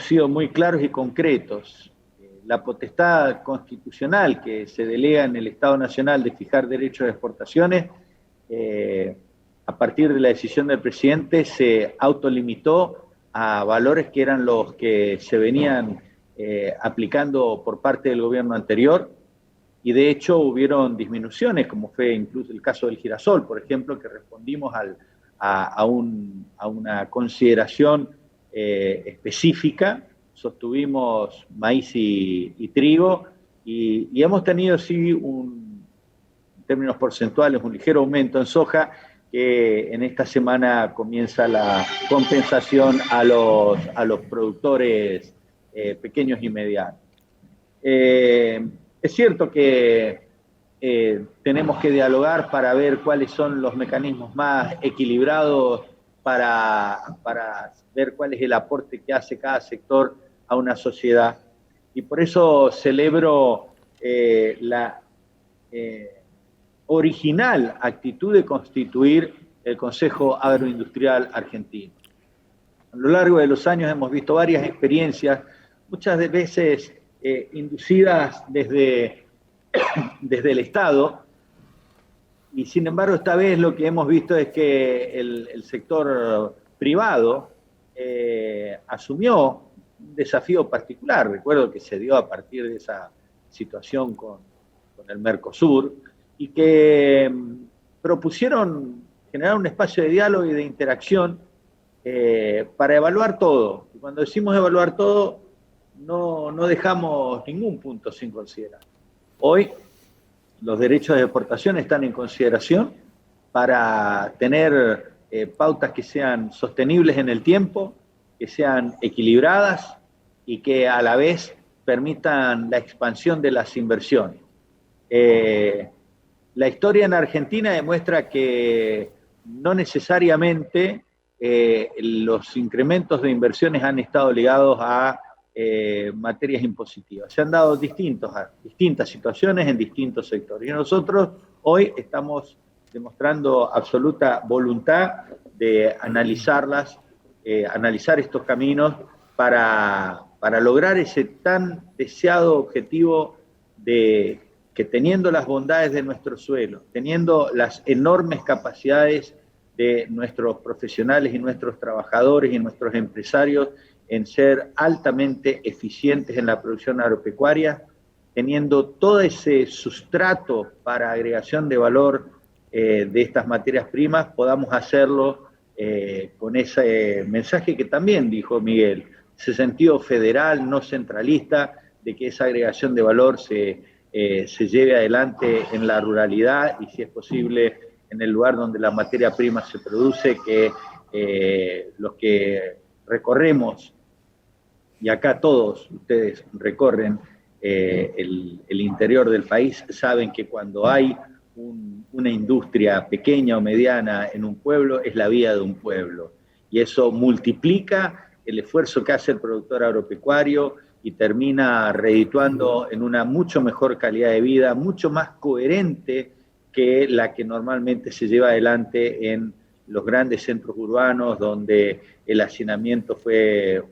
[SPEAKER 7] sido muy claros y concretos. La potestad constitucional que se delega en el Estado Nacional de fijar derechos de exportaciones, a partir de la decisión del presidente, se autolimitó a valores que eran los que se venían aplicando por parte del gobierno anterior, y de hecho hubieron disminuciones, como fue incluso el caso del girasol, por ejemplo, que respondimos a una consideración específica. Sostuvimos maíz y trigo, y hemos tenido, sí, en términos porcentuales, un ligero aumento en soja, que en esta semana comienza la compensación a los productores pequeños y medianos. Es cierto que tenemos que dialogar para ver cuáles son los mecanismos más equilibrados para ver cuál es el aporte que hace cada sector a una sociedad. Y por eso celebro la original actitud de constituir el Consejo Agroindustrial Argentino. A lo largo de los años hemos visto varias experiencias, muchas de veces inducidas desde el Estado, y sin embargo esta vez lo que hemos visto es que el sector privado asumió un desafío particular. Recuerdo que se dio a partir de esa situación con el Mercosur, y que propusieron generar un espacio de diálogo y de interacción para evaluar todo. Y cuando decimos evaluar todo, no dejamos ningún punto sin considerar. Hoy los derechos de exportación están en consideración para tener pautas que sean sostenibles en el tiempo, que sean equilibradas y que a la vez permitan la expansión de las inversiones. La historia en Argentina demuestra que no necesariamente los incrementos de inversiones han estado ligados a materias impositivas. Se han dado distintas situaciones en distintos sectores. Y nosotros hoy estamos demostrando absoluta voluntad de analizarlas, analizar estos caminos para lograr ese tan deseado objetivo de que, teniendo las bondades de nuestro suelo, teniendo las enormes capacidades de nuestros profesionales y nuestros trabajadores y nuestros empresarios en ser altamente eficientes en la producción agropecuaria, teniendo todo ese sustrato para agregación de valor de estas materias primas, podamos hacerlo con ese mensaje que también dijo Miguel, ese sentido federal, no centralista, de que esa agregación de valor se lleve adelante en la ruralidad y, si es posible, en el lugar donde la materia prima se produce, que los que recorremos, y acá todos ustedes recorren el interior del país, saben que cuando hay una industria pequeña o mediana en un pueblo, es la vida de un pueblo. Y eso multiplica el esfuerzo que hace el productor agropecuario y termina redituando en una mucho mejor calidad de vida, mucho más coherente que la que normalmente se lleva adelante en los grandes centros urbanos, donde el hacinamiento fue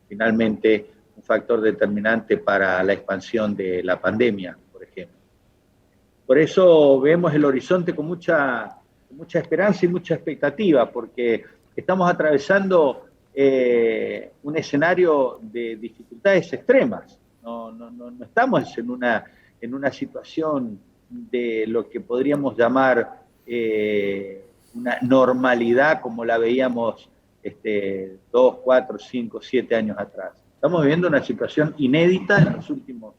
[SPEAKER 7] finalmente un factor determinante para la expansión de la pandemia, por ejemplo. Por eso vemos el horizonte con mucha esperanza y mucha expectativa, porque estamos atravesando un escenario de dificultades extremas. No estamos en una situación de lo que podríamos llamar una normalidad como la veíamos 2, 4, 5, 7 años atrás. Estamos viviendo una situación inédita en las últimas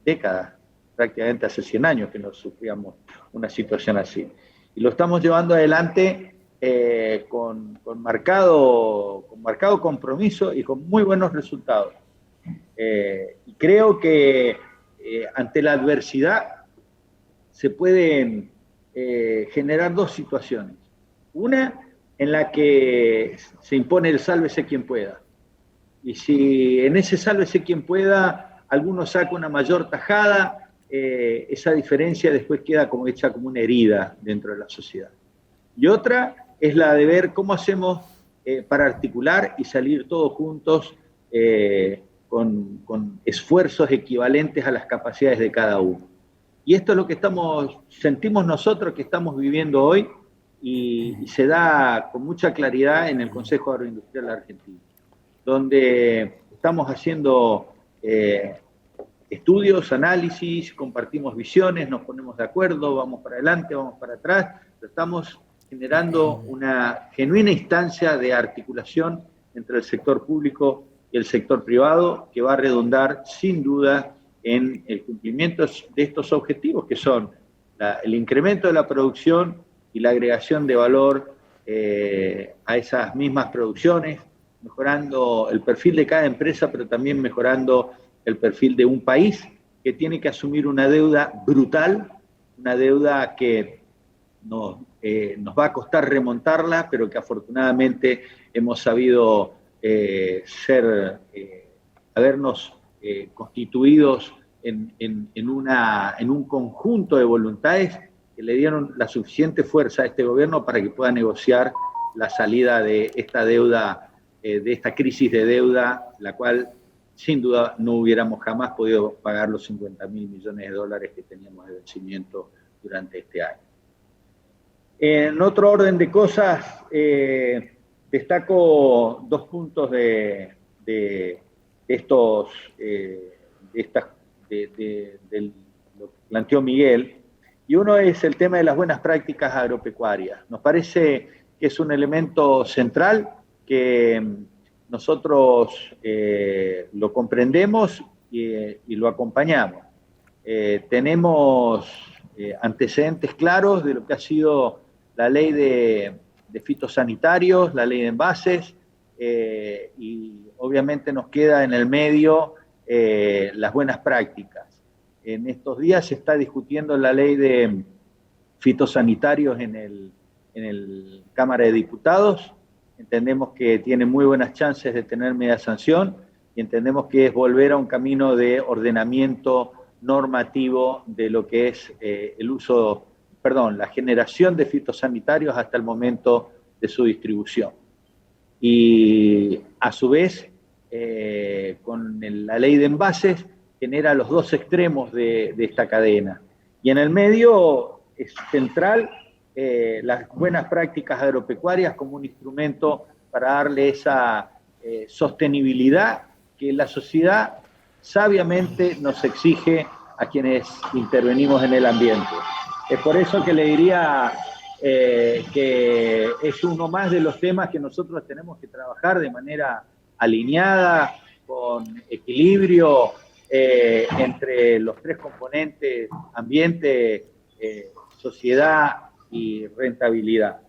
[SPEAKER 7] décadas, prácticamente hace 100 años que no sufríamos una situación así. Y lo estamos llevando adelante con marcado compromiso y con muy buenos resultados. Y creo que ante la adversidad se pueden generar dos situaciones. Una en la que se impone el sálvese quien pueda. Y si en ese sálvese quien pueda alguno saca una mayor tajada, esa diferencia después queda como hecha como una herida dentro de la sociedad. Y otra es la de ver cómo hacemos para articular y salir todos juntos con esfuerzos equivalentes a las capacidades de cada uno. Y esto es lo que sentimos nosotros que estamos viviendo hoy y se da con mucha claridad en el Consejo Agroindustrial Argentino, donde estamos haciendo estudios, análisis, compartimos visiones, nos ponemos de acuerdo, vamos para adelante, vamos para atrás, pero estamos generando una genuina instancia de articulación entre el sector público y el sector privado que va a redundar sin duda en el cumplimiento de estos objetivos, que son el incremento de la producción y la agregación de valor a esas mismas producciones, mejorando el perfil de cada empresa, pero también mejorando el perfil de un país que tiene que asumir una deuda brutal, una deuda que nos va a costar remontarla, pero que afortunadamente hemos sabido habernos constituidos en un conjunto de voluntades que le dieron la suficiente fuerza a este gobierno para que pueda negociar la salida de esta deuda, de esta crisis de deuda, la cual sin duda no hubiéramos jamás podido pagar los 50.000 millones de dólares que teníamos de vencimiento durante este año. En otro orden de cosas, destaco dos puntos de lo que planteó Miguel, y uno es el tema de las buenas prácticas agropecuarias. Nos parece que es un elemento central que nosotros lo comprendemos y lo acompañamos. Tenemos antecedentes claros de lo que ha sido la ley de fitosanitarios, la ley de envases, y obviamente nos queda en el medio las buenas prácticas. En estos días se está discutiendo la ley de fitosanitarios en el Cámara de Diputados. Entendemos que tiene muy buenas chances de tener media sanción y entendemos que es volver a un camino de ordenamiento normativo de lo que es la generación de fitosanitarios hasta el momento de su distribución. Y a su vez, con la ley de envases, genera los dos extremos de esta cadena. Y en el medio es central las buenas prácticas agropecuarias como un instrumento para darle esa sostenibilidad que la sociedad sabiamente nos exige a quienes intervenimos en el ambiente. Es por eso que le diría que es uno más de los temas que nosotros tenemos que trabajar de manera alineada, con equilibrio entre los tres componentes: ambiente, sociedad y rentabilidad.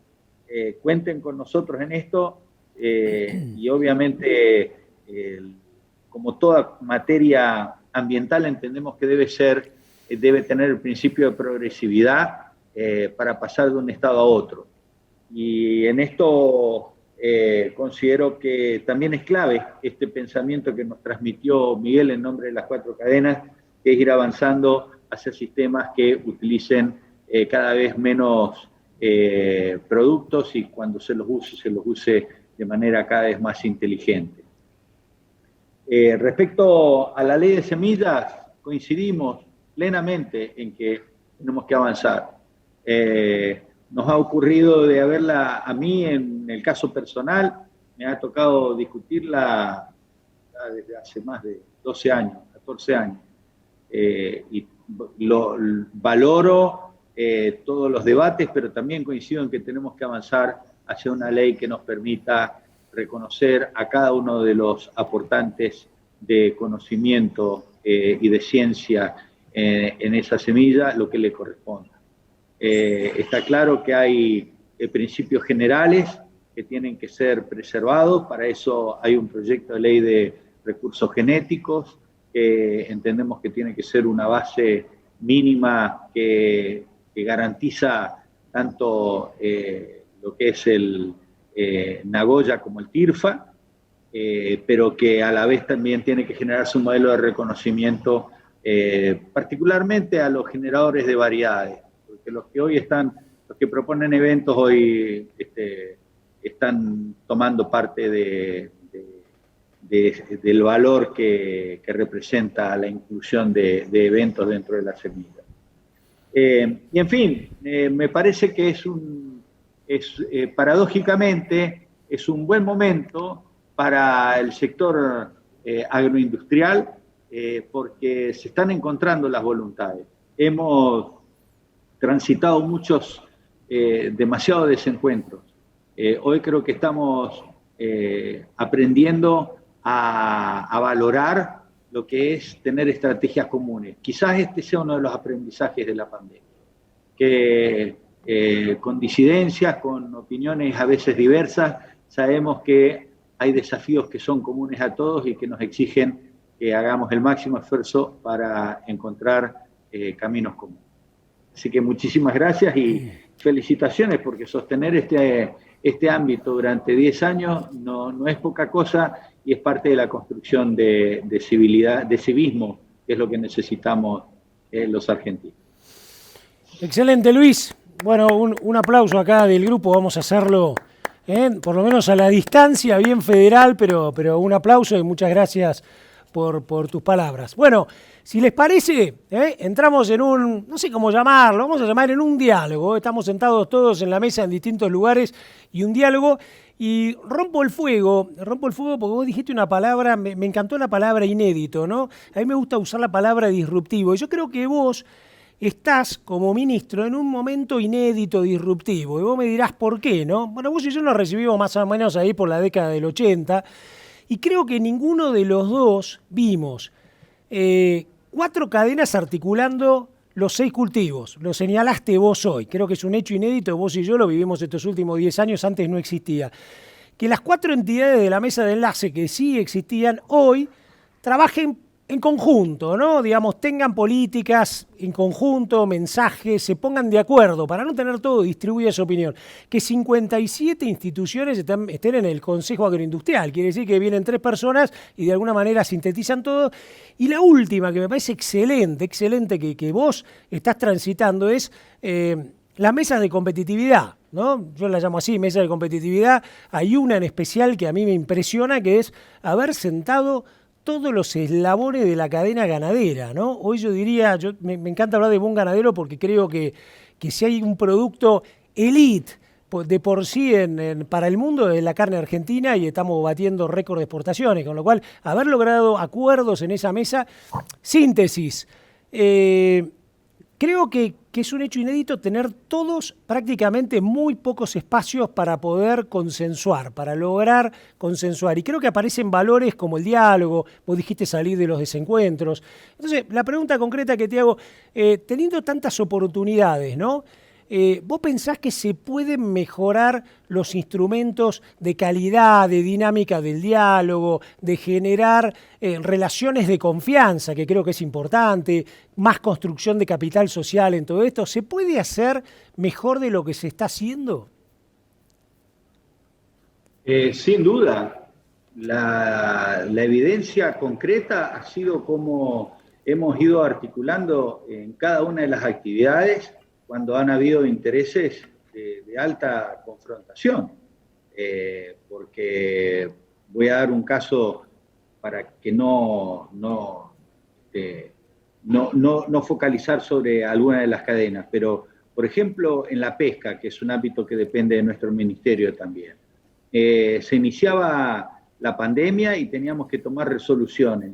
[SPEAKER 7] Cuenten con nosotros en esto y obviamente como toda materia ambiental entendemos que debe tener el principio de progresividad para pasar de un estado a otro. Y en esto considero que también es clave este pensamiento que nos transmitió Miguel en nombre de las 4 cadenas, que es ir avanzando hacia sistemas que utilicen cada vez menos productos y cuando se los use de manera cada vez más inteligente. Respecto a la ley de semillas, coincidimos plenamente en que tenemos que avanzar. Nos ha ocurrido de haberla, a mí en el caso personal, me ha tocado discutirla desde hace más de 12 años, 14 años. Y valoro todos los debates, pero también coincido en que tenemos que avanzar hacia una ley que nos permita reconocer a cada uno de los aportantes de conocimiento y de ciencia en esa semilla lo que le corresponda. Está claro que hay principios generales que tienen que ser preservados, para eso hay un proyecto de ley de recursos genéticos que entendemos que tiene que ser una base mínima que garantiza tanto lo que es el Nagoya como el TIRFA, pero que a la vez también tiene que generarse un modelo de reconocimiento, particularmente a los generadores de variedades, porque los que proponen eventos hoy están tomando parte del valor que representa la inclusión de eventos dentro de la semilla. Y en fin, me parece que paradójicamente es un buen momento para el sector agroindustrial, porque se están encontrando las voluntades. Hemos transitado muchos, demasiados desencuentros. Hoy creo que estamos aprendiendo a valorar lo que es tener estrategias comunes. Quizás este sea uno de los aprendizajes de la pandemia, que con disidencias, con opiniones a veces diversas, sabemos que hay desafíos que son comunes a todos y que nos exigen que hagamos el máximo esfuerzo para encontrar caminos comunes. Así que muchísimas gracias y felicitaciones, porque sostener este ámbito durante 10 años no es poca cosa y es parte de la construcción de civilidad, de civismo, que es lo que necesitamos los argentinos.
[SPEAKER 1] Excelente, Luis. Bueno, un aplauso acá del grupo, vamos a hacerlo por lo menos a la distancia, bien federal, pero un aplauso y muchas gracias por tus palabras. Bueno, si les parece, entramos en no sé cómo llamarlo, vamos a llamar en un diálogo. Estamos sentados todos en la mesa en distintos lugares y un diálogo. Y rompo el fuego porque vos dijiste una palabra, me encantó la palabra inédito, ¿no? A mí me gusta usar la palabra disruptivo. Y yo creo que vos estás como ministro en un momento inédito, disruptivo. Y vos me dirás por qué, ¿no? Bueno, vos y yo nos recibimos más o menos ahí por la década del 80. Y creo que ninguno de los dos vimos 4 cadenas articulando los 6 cultivos. Lo señalaste vos hoy. Creo que es un hecho inédito. Vos y yo lo vivimos estos últimos 10 años. Antes no existía. Que las 4 entidades de la mesa de enlace que sí existían hoy trabajen en conjunto, ¿no? Digamos, tengan políticas en conjunto, mensajes, se pongan de acuerdo para no tener todo distribuida su opinión. Que 57 instituciones estén en el Consejo Agroindustrial. Quiere decir que vienen 3 personas y de alguna manera sintetizan todo. Y la última, que me parece excelente que vos estás transitando, es las mesas de competitividad, ¿no? Yo la llamo así, mesa de competitividad. Hay una en especial que a mí me impresiona, que es haber sentado todos los eslabones de la cadena ganadera, ¿no? Hoy yo diría, me encanta hablar de buen ganadero porque creo que si hay un producto elite de por sí para el mundo es la carne argentina y estamos batiendo récord de exportaciones, con lo cual haber logrado acuerdos en esa mesa, síntesis. Creo que es un hecho inédito tener todos prácticamente muy pocos espacios para poder consensuar, para lograr consensuar. Y creo que aparecen valores como el diálogo, vos dijiste salir de los desencuentros. Entonces, la pregunta concreta que te hago, teniendo tantas oportunidades, ¿no? ¿Vos pensás que se pueden mejorar los instrumentos de calidad, de dinámica del diálogo, de generar relaciones de confianza, que creo que es importante, más construcción de capital social en todo esto? ¿Se puede hacer mejor de lo que se está haciendo?
[SPEAKER 7] Sin duda. La evidencia concreta ha sido cómo hemos ido articulando en cada una de las actividades cuando han habido intereses de alta confrontación. Porque voy a dar un caso para que no focalizar sobre alguna de las cadenas, pero por ejemplo en la pesca, que es un ámbito que depende de nuestro ministerio también, se iniciaba la pandemia y teníamos que tomar resoluciones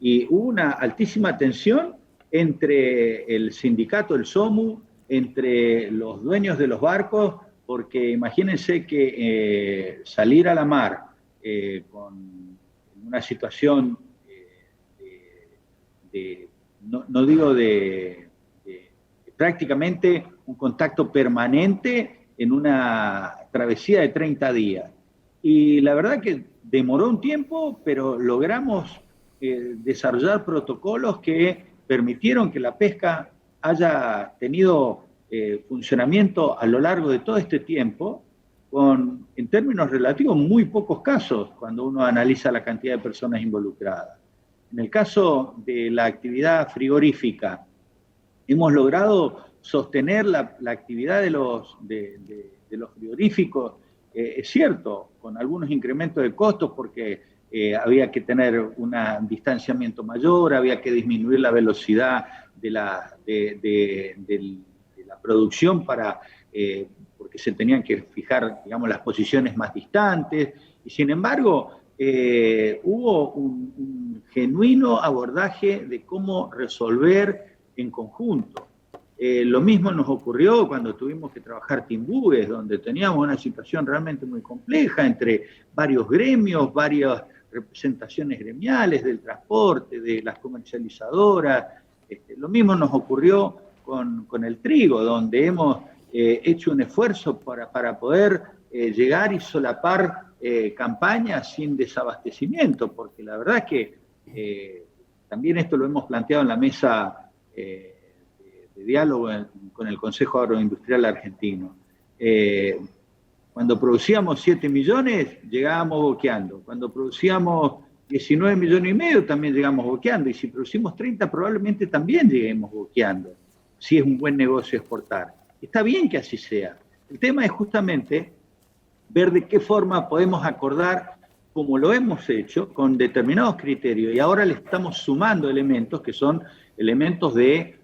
[SPEAKER 7] y hubo una altísima tensión entre el sindicato, el SOMU, entre los dueños de los barcos, porque imagínense que salir a la mar con una situación no digo de prácticamente un contacto permanente en una travesía de 30 días. Y la verdad que demoró un tiempo, pero logramos desarrollar protocolos que permitieron que la pesca haya tenido funcionamiento a lo largo de todo este tiempo, en términos relativos, muy pocos casos cuando uno analiza la cantidad de personas involucradas. En el caso de la actividad frigorífica, hemos logrado sostener la actividad de los frigoríficos, es cierto, con algunos incrementos de costos porque había que tener un distanciamiento mayor, había que disminuir la velocidad de la producción porque se tenían que fijar, digamos, las posiciones más distantes, y sin embargo hubo un genuino abordaje de cómo resolver en conjunto. Lo mismo nos ocurrió cuando tuvimos que trabajar Timbúes, donde teníamos una situación realmente muy compleja entre varios gremios, varias representaciones gremiales del transporte, de las comercializadoras. Lo mismo nos ocurrió con el trigo, donde hemos hecho un esfuerzo para poder llegar y solapar campañas sin desabastecimiento, porque la verdad es que también esto lo hemos planteado en la mesa de diálogo con el Consejo Agroindustrial Argentino. Cuando producíamos 7 millones, llegábamos boqueando. Cuando producíamos 19 millones y medio, también llegamos boqueando. Y si producimos 30, probablemente también lleguemos boqueando, si es un buen negocio exportar. Está bien que así sea. El tema es justamente ver de qué forma podemos acordar, como lo hemos hecho, con determinados criterios. Y ahora le estamos sumando elementos que son elementos de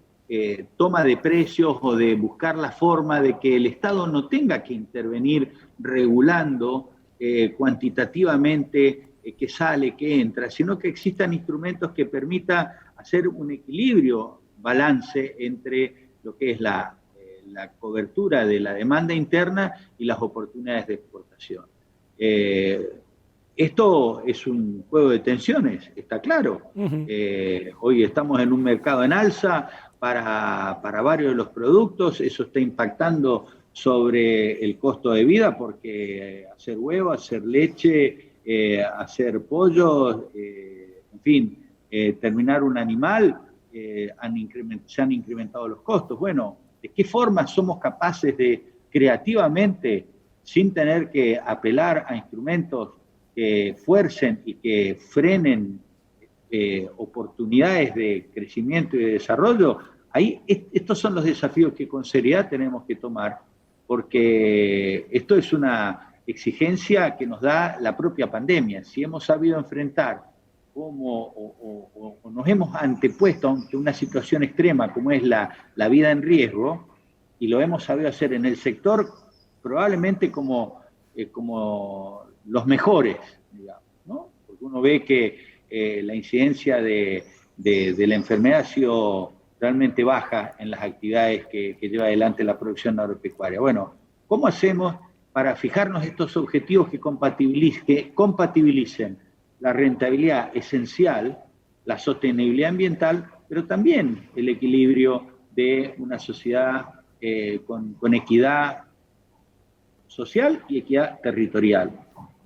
[SPEAKER 7] toma de precios o de buscar la forma de que el Estado no tenga que intervenir regulando cuantitativamente qué sale, qué entra, sino que existan instrumentos que permitan hacer un equilibrio, balance entre lo que es la cobertura de la demanda interna y las oportunidades de exportación. Esto es un juego de tensiones, está claro. Hoy estamos en un mercado en alza para varios de los productos, eso está impactando sobre el costo de vida porque hacer huevo, hacer leche, hacer pollo, en fin, terminar un animal, se han incrementado los costos. Bueno, ¿de qué forma somos capaces de creativamente, sin tener que apelar a instrumentos que fuercen y que frenen oportunidades de crecimiento y de desarrollo? Ahí estos son los desafíos que con seriedad tenemos que tomar, porque esto es una exigencia que nos da la propia pandemia. Si hemos sabido enfrentar o nos hemos antepuesto ante una situación extrema como es la vida en riesgo, y lo hemos sabido hacer en el sector probablemente como los mejores, digamos, ¿no? Porque uno ve que la incidencia de la enfermedad ha sido realmente baja en las actividades que lleva adelante la producción agropecuaria. Bueno, ¿cómo hacemos para fijarnos estos objetivos que compatibilicen la rentabilidad esencial, la sostenibilidad ambiental, pero también el equilibrio de una sociedad con equidad social y equidad territorial?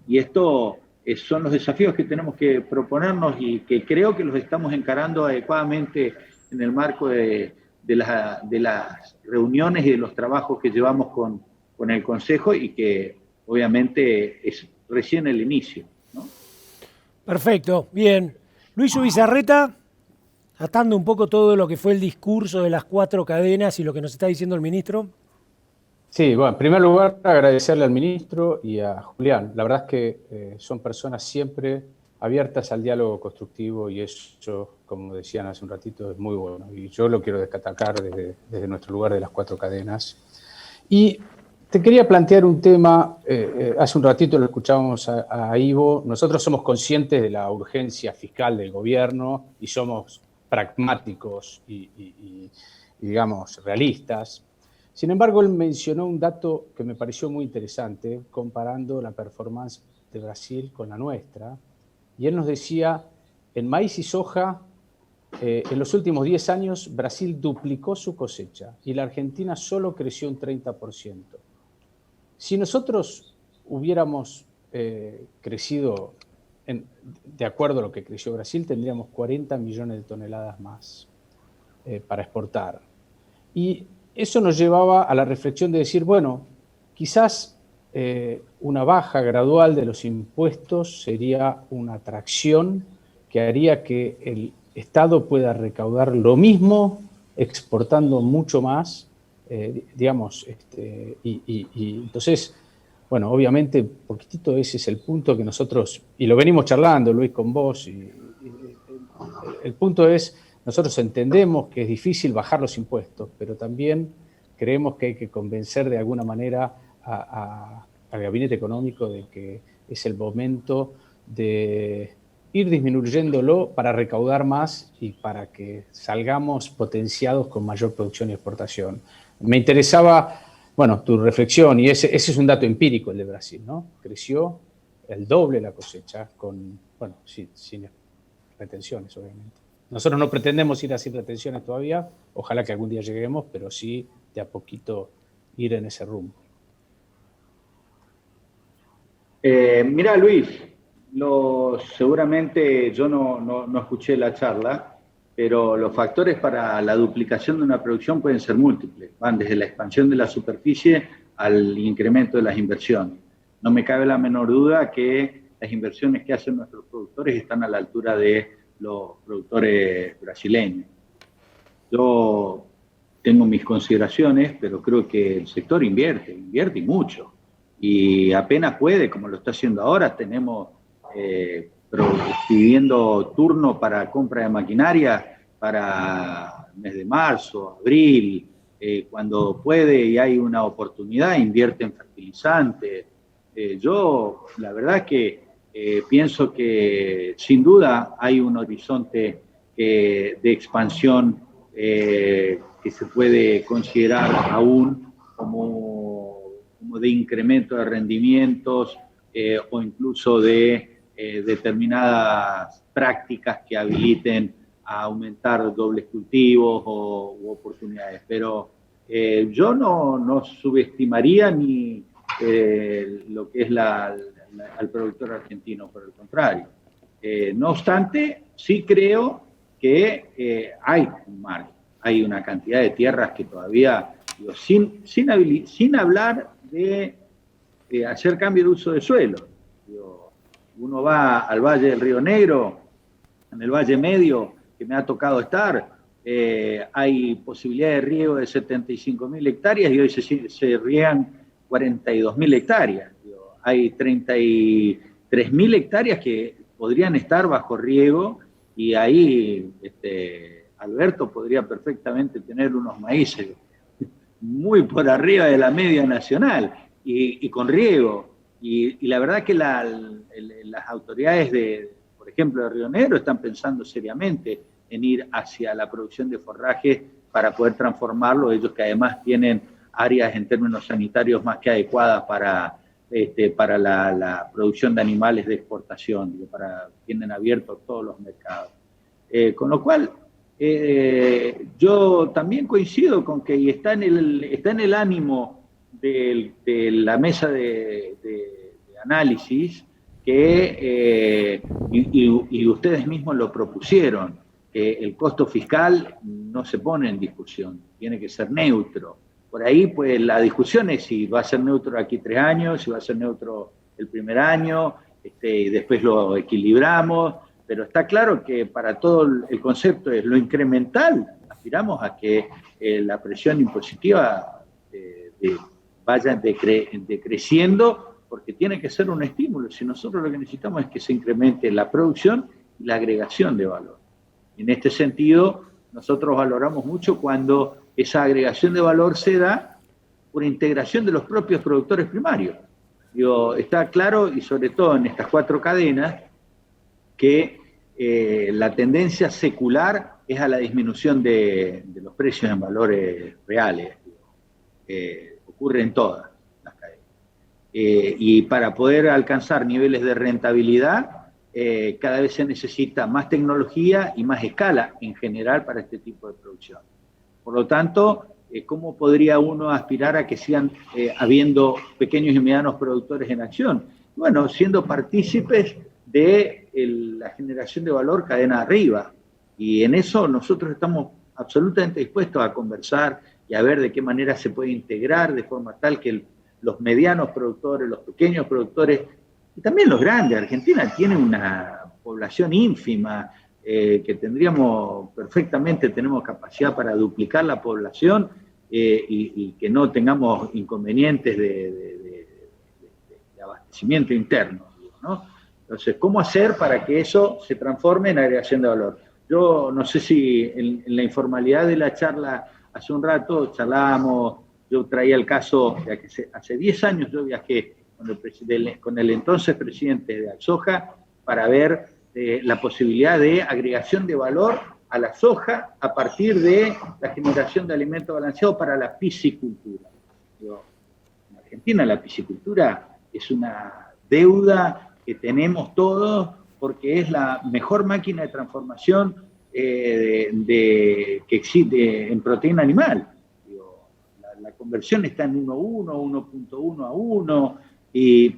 [SPEAKER 7] Y esto son los desafíos que tenemos que proponernos y que creo que los estamos encarando adecuadamente en el marco de las reuniones y de los trabajos que llevamos con el Consejo, y que obviamente es recién el inicio, ¿no?
[SPEAKER 1] Perfecto, bien. Luis Ubizarreta, atando un poco todo lo que fue el discurso de las 4 cadenas y lo que nos está diciendo el ministro.
[SPEAKER 3] Sí, bueno, en primer lugar agradecerle al ministro y a Julián. La verdad es que son personas siempre abiertas al diálogo constructivo, y eso, como decían hace un ratito, es muy bueno. Y yo lo quiero destacar desde nuestro lugar de las 4 cadenas. Y te quería plantear un tema, hace un ratito lo escuchábamos a Ivo. Nosotros somos conscientes de la urgencia fiscal del gobierno y somos pragmáticos y digamos, realistas. Sin embargo, él mencionó un dato que me pareció muy interesante, comparando la performance de Brasil con la nuestra. Y él nos decía, en maíz y soja, en los últimos 10 años, Brasil duplicó su cosecha y la Argentina solo creció un 30%. Si nosotros hubiéramos crecido de acuerdo a lo que creció Brasil, tendríamos 40 millones de toneladas más para exportar. Y eso nos llevaba a la reflexión de decir, bueno, quizás una baja gradual de los impuestos sería una atracción que haría que el Estado pueda recaudar lo mismo exportando mucho más, digamos, y entonces, bueno, obviamente, poquitito ese es el punto que nosotros, y lo venimos charlando, Luis, con vos, el punto es, nosotros entendemos que es difícil bajar los impuestos, pero también creemos que hay que convencer de alguna manera al gabinete económico de que es el momento de ir disminuyéndolo para recaudar más y para que salgamos potenciados con mayor producción y exportación. Me interesaba, bueno, tu reflexión, y ese es un dato empírico el de Brasil, ¿no? Creció el doble la cosecha, bueno, sin retenciones, obviamente. Nosotros no pretendemos ir a sin retenciones todavía, ojalá que algún día lleguemos, pero sí de a poquito ir en ese rumbo.
[SPEAKER 7] Mirá, Luis, seguramente yo no escuché la charla, pero los factores para la duplicación de una producción pueden ser múltiples. Van desde la expansión de la superficie al incremento de las inversiones. No me cabe la menor duda que las inversiones que hacen nuestros productores están a la altura de los productores brasileños. Yo tengo mis consideraciones, pero creo que el sector invierte y mucho. Y apenas puede, como lo está haciendo ahora, tenemos pidiendo turno para compra de maquinaria para el mes de marzo, abril, cuando puede y hay una oportunidad, invierte en fertilizantes. Yo, la verdad es que pienso que sin duda hay un horizonte de expansión que se puede considerar aún como de incremento de rendimientos o incluso de determinadas prácticas que habiliten a aumentar dobles cultivos u oportunidades. Pero yo no subestimaría ni lo que es al productor argentino, por el contrario. No obstante, sí creo que hay un margen, hay una cantidad de tierras que todavía, digo, sin hablar de hacer cambio de uso de suelo. Digo, uno va al Valle del Río Negro, en el Valle Medio, que me ha tocado estar, hay posibilidad de riego de 75.000 hectáreas y hoy se riegan 42.000 hectáreas. Digo, hay 33.000 hectáreas que podrían estar bajo riego y ahí Alberto podría perfectamente tener unos maíces muy por arriba de la media nacional y con riego. Y la verdad que las autoridades por ejemplo, de Río Negro están pensando seriamente en ir hacia la producción de forraje para poder transformarlo, ellos que además tienen áreas en términos sanitarios más que adecuadas para la producción de animales de exportación, tienen abiertos todos los mercados. Con lo cual, yo también coincido con que está en el ánimo de la mesa de análisis que, y ustedes mismos lo propusieron, que el costo fiscal no se pone en discusión, tiene que ser neutro. Por ahí, pues, la discusión es si va a ser neutro aquí 3 años, si va a ser neutro el primer año, y después lo equilibramos, pero está claro que para todo el concepto es lo incremental, aspiramos a que la presión impositiva vaya decreciendo, porque tiene que ser un estímulo. Si nosotros lo que necesitamos es que se incremente la producción y la agregación de valor. En este sentido, nosotros valoramos mucho cuando esa agregación de valor se da por integración de los propios productores primarios. Digo, está claro, y sobre todo en estas 4 cadenas, que la tendencia secular es a la disminución de los precios en valores reales. Ocurre en todas las cadenas. Y para poder alcanzar niveles de rentabilidad, cada vez se necesita más tecnología y más escala en general para este tipo de producción. Por lo tanto, ¿cómo podría uno aspirar a que sigan habiendo pequeños y medianos productores en acción? Bueno, siendo partícipes de la generación de valor cadena arriba. Y en eso nosotros estamos absolutamente dispuestos a conversar y a ver de qué manera se puede integrar de forma tal que los medianos productores, los pequeños productores, y también los grandes. Argentina tiene una población ínfima, que tenemos capacidad para duplicar la población, y que no tengamos inconvenientes de abastecimiento interno, ¿no? Entonces, ¿cómo hacer para que eso se transforme en agregación de valor? Yo no sé si en la informalidad de la charla, hace un rato charlábamos, yo traía el caso de que hace 10 años yo viajé con el entonces presidente de Alsoja para ver la posibilidad de agregación de valor a la soja a partir de la generación de alimento balanceado para la piscicultura. En Argentina la piscicultura es una deuda que tenemos todos porque es la mejor máquina de transformación que existe en proteína animal. La conversión está en 1:1, 1.1 a 1, y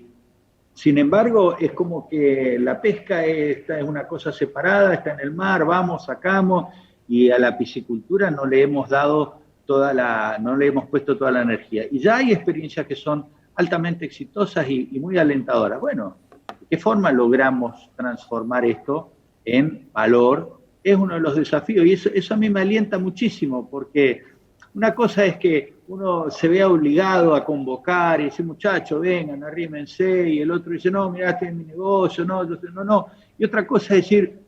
[SPEAKER 7] sin embargo es como que la pesca esta es una cosa separada, está en el mar, vamos, sacamos, y a la piscicultura no le hemos puesto toda la energía. Y ya hay experiencias que son altamente exitosas y muy alentadoras. Bueno, ¿de qué forma logramos transformar esto en valor? Es uno de los desafíos, y eso a mí me alienta muchísimo, porque una cosa es que uno se vea obligado a convocar y decir, muchachos, vengan, arrímense, y el otro dice, no, mirá, este es mi negocio, no. Y otra cosa es decir,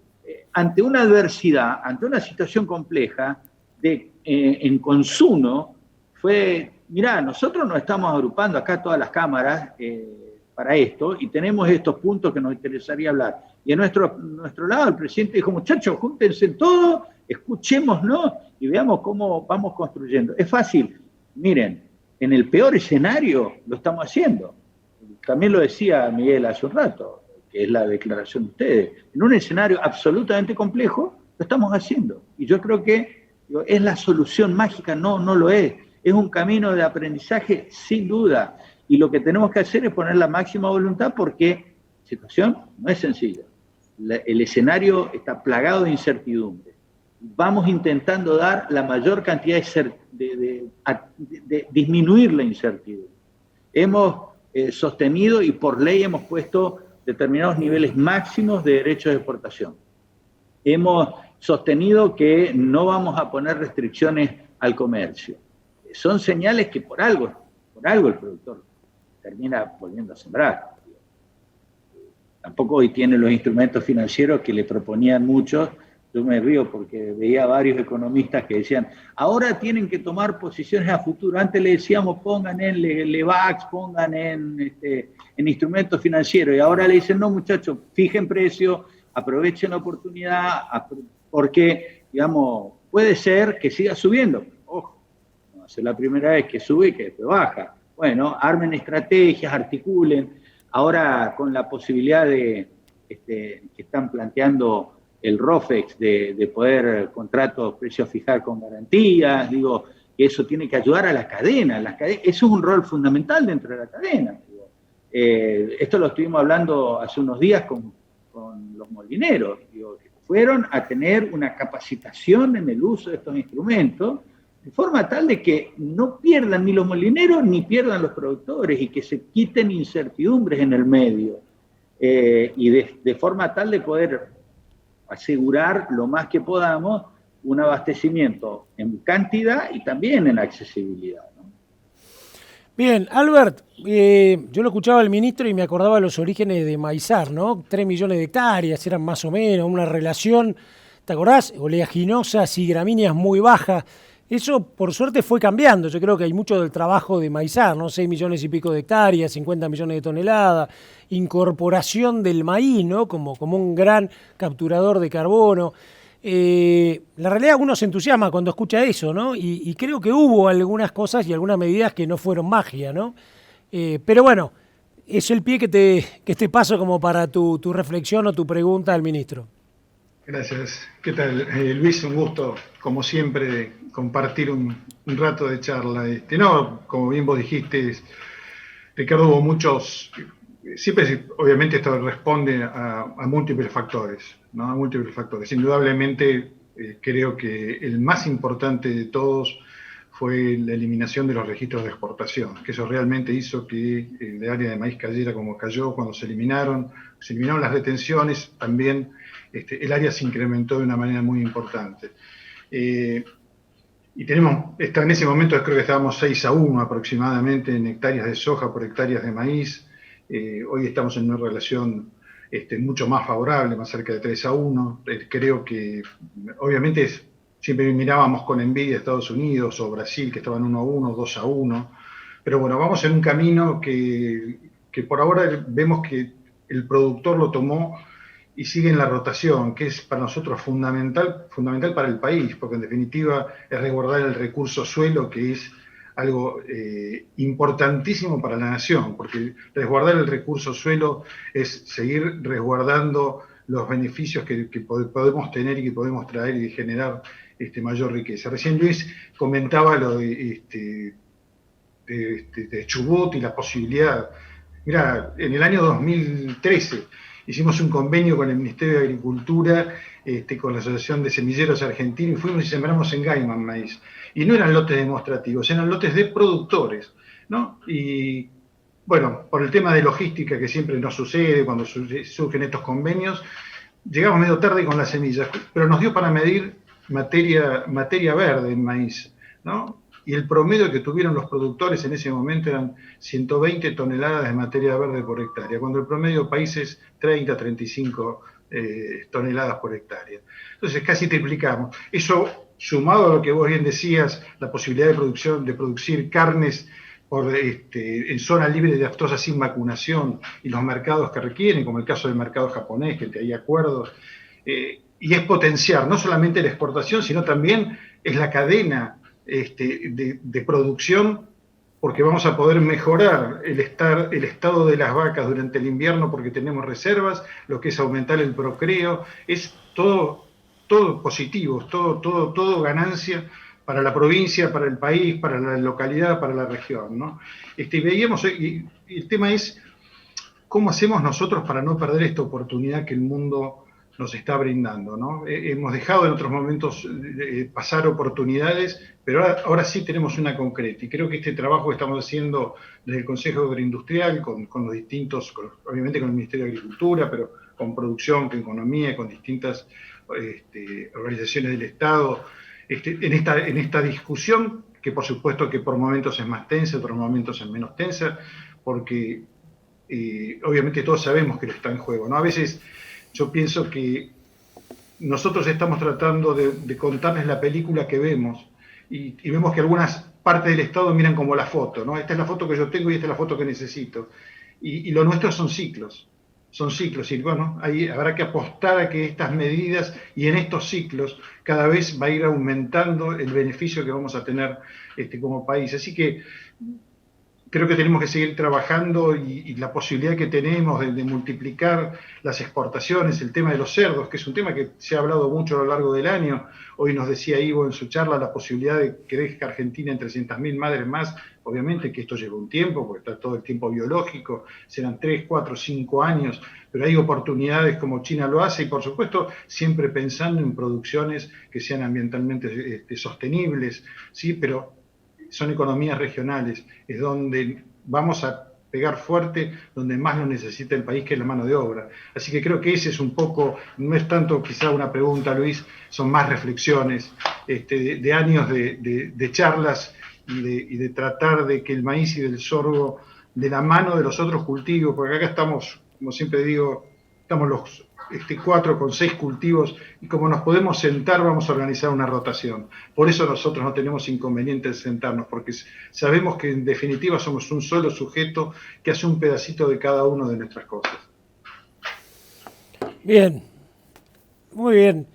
[SPEAKER 7] ante una adversidad, ante una situación compleja, en Consuno, mirá, nosotros nos estamos agrupando acá todas las cámaras para esto, y tenemos estos puntos que nos interesaría hablar. Y en nuestro lado el presidente dijo, muchachos, júntense todos, escuchémonos y veamos cómo vamos construyendo. Es fácil. Miren, en el peor escenario lo estamos haciendo. También lo decía Miguel hace un rato, que es la declaración de ustedes. En un escenario absolutamente complejo, lo estamos haciendo. Y yo creo que es la solución mágica, no lo es. Es un camino de aprendizaje sin duda. Y lo que tenemos que hacer es poner la máxima voluntad porque la situación no es sencilla. El escenario está plagado de incertidumbre. Vamos intentando dar la mayor cantidad de disminuir la incertidumbre. Hemos sostenido y por ley hemos puesto determinados niveles máximos de derechos de exportación. Hemos sostenido que no vamos a poner restricciones al comercio. Son señales que por algo el productor termina volviendo a sembrar. Tampoco hoy tiene los instrumentos financieros que le proponían muchos. Yo me río porque veía varios economistas que decían, ahora tienen que tomar posiciones a futuro. Antes le decíamos, pongan en LEVAX, pongan en instrumentos financieros. Y ahora le dicen, no muchachos, fijen precio, aprovechen la oportunidad, porque, digamos, puede ser que siga subiendo. Ojo, no va a ser la primera vez que sube y que después baja. Bueno, armen estrategias, articulen. Ahora con la posibilidad que están planteando el ROFEX de poder contratos precios fijar con garantías, digo, que eso tiene que ayudar a la cadena. Eso es un rol fundamental dentro de la cadena. Digo. Esto lo estuvimos hablando hace unos días con los molineros, digo, que fueron a tener una capacitación en el uso de estos instrumentos, de forma tal de que no pierdan ni los molineros ni pierdan los productores y que se quiten incertidumbres en el medio. Y de forma tal de poder asegurar lo más que podamos un abastecimiento en cantidad y también en accesibilidad, ¿no?
[SPEAKER 1] Bien, Albert, yo lo escuchaba al ministro y me acordaba los orígenes de Maizar, ¿no? 3 millones de hectáreas, eran más o menos una relación, ¿te acordás? Oleaginosas y gramíneas muy bajas. Eso, por suerte, fue cambiando. Yo creo que hay mucho del trabajo de Maizar, ¿no? 6 millones y pico de hectáreas, 50 millones de toneladas, incorporación del maíz, ¿no? Como un gran capturador de carbono. La realidad, uno se entusiasma cuando escucha eso, ¿no? Y creo que hubo algunas cosas y algunas medidas que no fueron magia, ¿no? Pero bueno, es el pie que te paso como para tu reflexión o tu pregunta al ministro.
[SPEAKER 4] Gracias. ¿Qué tal, Luis? Un gusto, como siempre, compartir un rato de charla. No, como bien vos dijiste, Ricardo, hubo muchos... Siempre, obviamente, esto responde a múltiples factores, ¿no? A múltiples factores. Indudablemente, creo que el más importante de todos fue la eliminación de los registros de exportación, que eso realmente hizo que el área de maíz cayera como cayó cuando se eliminaron las retenciones, también el área se incrementó de una manera muy importante. Y en ese momento creo que estábamos 6-1 aproximadamente en hectáreas de soja por hectáreas de maíz. Hoy estamos en una relación mucho más favorable, más cerca de 3-1. Creo que obviamente siempre mirábamos con envidia a Estados Unidos o Brasil, que estaban 1-1, 2-1. Pero bueno, vamos en un camino que por ahora vemos que el productor lo tomó y sigue en la rotación, que es para nosotros fundamental para el país, porque en definitiva es resguardar el recurso suelo, que es algo importantísimo para la nación, porque resguardar el recurso suelo es seguir resguardando los beneficios que podemos tener y que podemos traer y generar mayor riqueza. Recién Luis comentaba lo de Chubut y la posibilidad. Mirá, en el año 2013 hicimos un convenio con el Ministerio de Agricultura, con la Asociación de Semilleros Argentinos, y fuimos y sembramos en Gaiman maíz. Y no eran lotes demostrativos, eran lotes de productores, ¿no? Y bueno, por el tema de logística que siempre nos sucede cuando surgen estos convenios, llegamos medio tarde con las semillas, pero nos dio para medir materia verde en maíz, ¿no? Y el promedio que tuvieron los productores en ese momento eran 120 toneladas de materia verde por hectárea, cuando el promedio país es 30, 35 toneladas por hectárea. Entonces casi triplicamos. Eso, sumado a lo que vos bien decías, la posibilidad de producir carnes en zona libre de aftosa sin vacunación y los mercados que requieren, como el caso del mercado japonés, que hay acuerdos, y es potenciar no solamente la exportación, sino también es la cadena de producción, porque vamos a poder mejorar el estado de las vacas durante el invierno porque tenemos reservas, lo que es aumentar el procreo, es todo positivo, todo ganancia para la provincia, para el país, para la localidad, para la región, ¿no? Veíamos, y el tema es cómo hacemos nosotros para no perder esta oportunidad que el mundo nos está brindando, ¿no? Hemos dejado en otros momentos pasar oportunidades, pero ahora sí tenemos una concreta. Y creo que este trabajo que estamos haciendo desde el Consejo Agroindustrial, con los distintos, obviamente con el Ministerio de Agricultura, pero con producción, con economía, con distintas organizaciones del Estado, en esta discusión, que por supuesto que por momentos es más tensa, otros momentos es menos tensa, porque obviamente todos sabemos que lo está en juego, ¿no? A veces yo pienso que nosotros estamos tratando de contarles la película que vemos y vemos que algunas partes del Estado miran como la foto, ¿no? Esta es la foto que yo tengo y esta es la foto que necesito. Y lo nuestro son ciclos. Y bueno, ahí habrá que apostar a que estas medidas y en estos ciclos cada vez va a ir aumentando el beneficio que vamos a tener como país. Así que creo que tenemos que seguir trabajando y la posibilidad que tenemos de multiplicar las exportaciones, el tema de los cerdos, que es un tema que se ha hablado mucho a lo largo del año. Hoy nos decía Ivo en su charla la posibilidad de que crezca Argentina en 300.000 madres más. Obviamente que esto lleva un tiempo, porque está todo el tiempo biológico, serán 3, 4, 5 años, pero hay oportunidades como China lo hace y por supuesto siempre pensando en producciones que sean ambientalmente sostenibles, ¿sí? Pero son economías regionales, es donde vamos a pegar fuerte, donde más lo necesita el país, que es la mano de obra. Así que creo que ese es un poco, no es tanto quizá una pregunta, Luis, son más reflexiones de años de charlas y de tratar de que el maíz y el sorgo, de la mano de los otros cultivos, porque acá estamos, como siempre digo, estamos los 4 con 6 cultivos, y como nos podemos sentar, vamos a organizar una rotación. Por eso nosotros no tenemos inconveniente en sentarnos, porque sabemos que en definitiva somos un solo sujeto que hace un pedacito de cada una de nuestras cosas.
[SPEAKER 1] Bien, muy bien.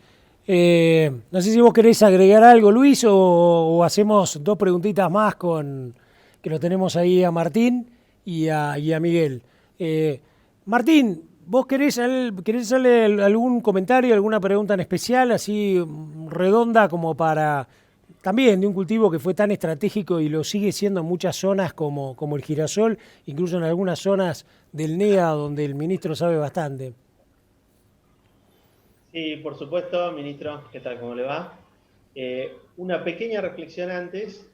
[SPEAKER 1] No sé si vos querés agregar algo, Luis, o hacemos 2 preguntitas más que lo tenemos ahí a Martín y a Miguel. Martín, ¿vos querés hacerle algún comentario, alguna pregunta en especial, así redonda como para también de un cultivo que fue tan estratégico y lo sigue siendo en muchas zonas como el girasol, incluso en algunas zonas del NEA donde el ministro sabe bastante?
[SPEAKER 6] Sí, por supuesto, ministro. ¿Qué tal? ¿Cómo le va? una pequeña reflexión antes.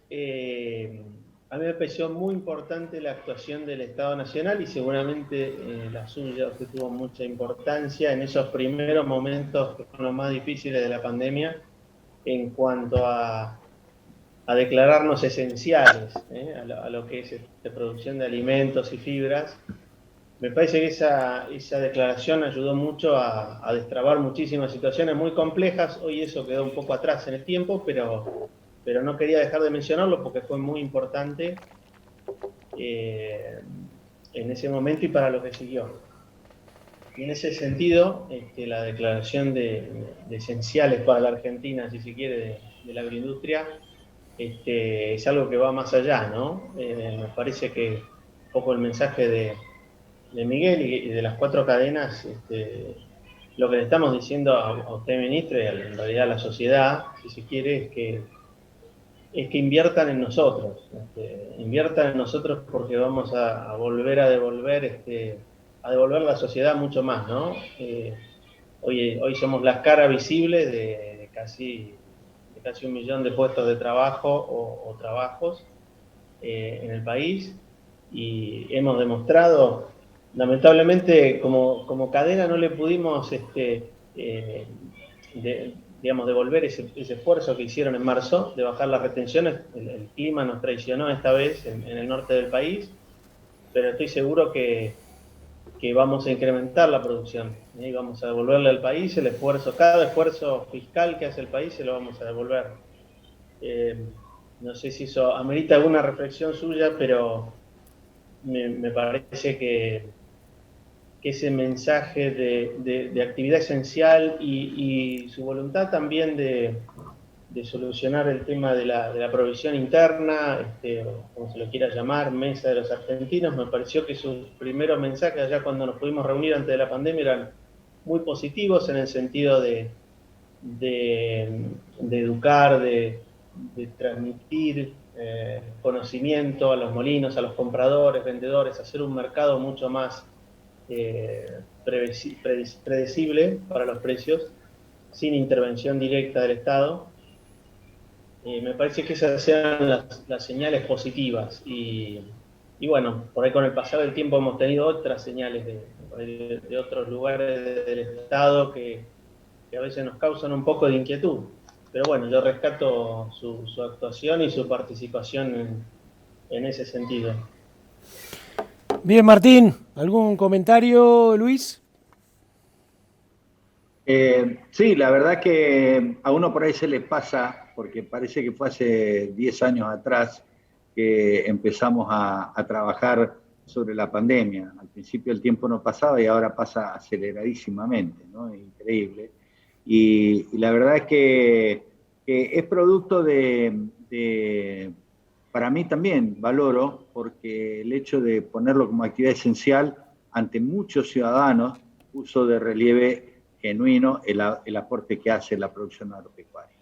[SPEAKER 6] A mí me pareció muy importante la actuación del Estado Nacional y seguramente la suya, que tuvo mucha importancia en esos primeros momentos que fueron los más difíciles de la pandemia, en cuanto a declararnos esenciales a lo que es producción de alimentos y fibras. Me parece que esa declaración ayudó mucho a destrabar muchísimas situaciones muy complejas. Hoy eso quedó un poco atrás en el tiempo, pero no quería dejar de mencionarlo porque fue muy importante en ese momento y para lo que siguió. Y en ese sentido, la declaración de esenciales para la Argentina, si se quiere, de la agroindustria, es algo que va más allá, ¿no? Me parece que un poco el mensaje de Miguel y de las 4 cadenas, lo que le estamos diciendo a usted, ministro, y en realidad a la sociedad, si se quiere, es que inviertan en nosotros, porque vamos a volver a devolver a la sociedad mucho más, ¿no? Hoy somos la cara visible de casi 1 millón de puestos de trabajo o trabajos en el país, y hemos demostrado, lamentablemente como cadena no le pudimos devolver ese esfuerzo que hicieron en marzo de bajar las retenciones. El clima nos traicionó esta vez en el norte del país, pero estoy seguro que vamos a incrementar la producción y vamos a devolverle al país el esfuerzo, cada esfuerzo fiscal que hace el país se lo vamos a devolver. No sé si eso amerita alguna reflexión suya, pero me parece que ese mensaje de actividad esencial y su voluntad también de solucionar el tema de la provisión interna, como se lo quiera llamar, mesa de los argentinos, me pareció que sus primeros mensajes allá cuando nos pudimos reunir antes de la pandemia eran muy positivos en el sentido de educar, de transmitir conocimiento a los molinos, a los compradores, vendedores, hacer un mercado mucho más predecible para los precios, sin intervención directa del Estado. Me parece que esas sean las señales positivas y bueno, por ahí con el pasar del tiempo hemos tenido otras señales de otros lugares del Estado que a veces nos causan un poco de inquietud. Pero bueno, yo rescato su actuación y su participación en ese sentido.
[SPEAKER 1] Bien, Martín, ¿algún comentario, Luis?
[SPEAKER 7] Sí, la verdad que a uno por ahí se le pasa, porque parece que fue hace 10 años atrás que empezamos a trabajar sobre la pandemia. Al principio el tiempo no pasaba y ahora pasa aceleradísimamente, ¿no? Es increíble. Y la verdad es que es producto para mí también valoro, porque el hecho de ponerlo como actividad esencial ante muchos ciudadanos puso de relieve genuino el aporte que hace la producción agropecuaria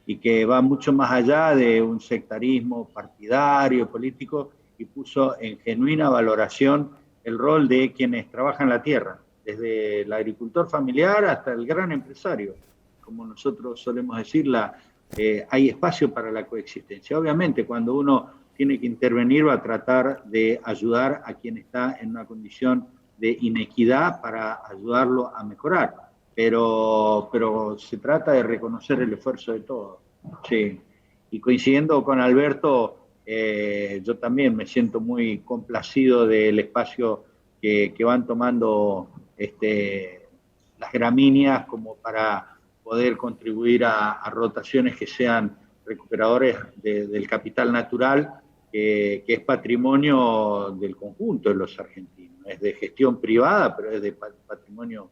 [SPEAKER 7] y que va mucho más allá de un sectarismo partidario, político, y puso en genuina valoración el rol de quienes trabajan la tierra, desde el agricultor familiar hasta el gran empresario. Como nosotros solemos decirla, hay espacio para la coexistencia. Obviamente, cuando uno tiene que intervenir va a tratar de ayudar a quien está en una condición de inequidad para ayudarlo a mejorar. Pero se trata de reconocer el esfuerzo de todos. Sí. Y coincidiendo con Alberto, yo también me siento muy complacido del espacio que van tomando las gramíneas como para poder contribuir a rotaciones que sean recuperadores del capital natural, que es patrimonio del conjunto de los argentinos. Es de gestión privada, pero es de patrimonio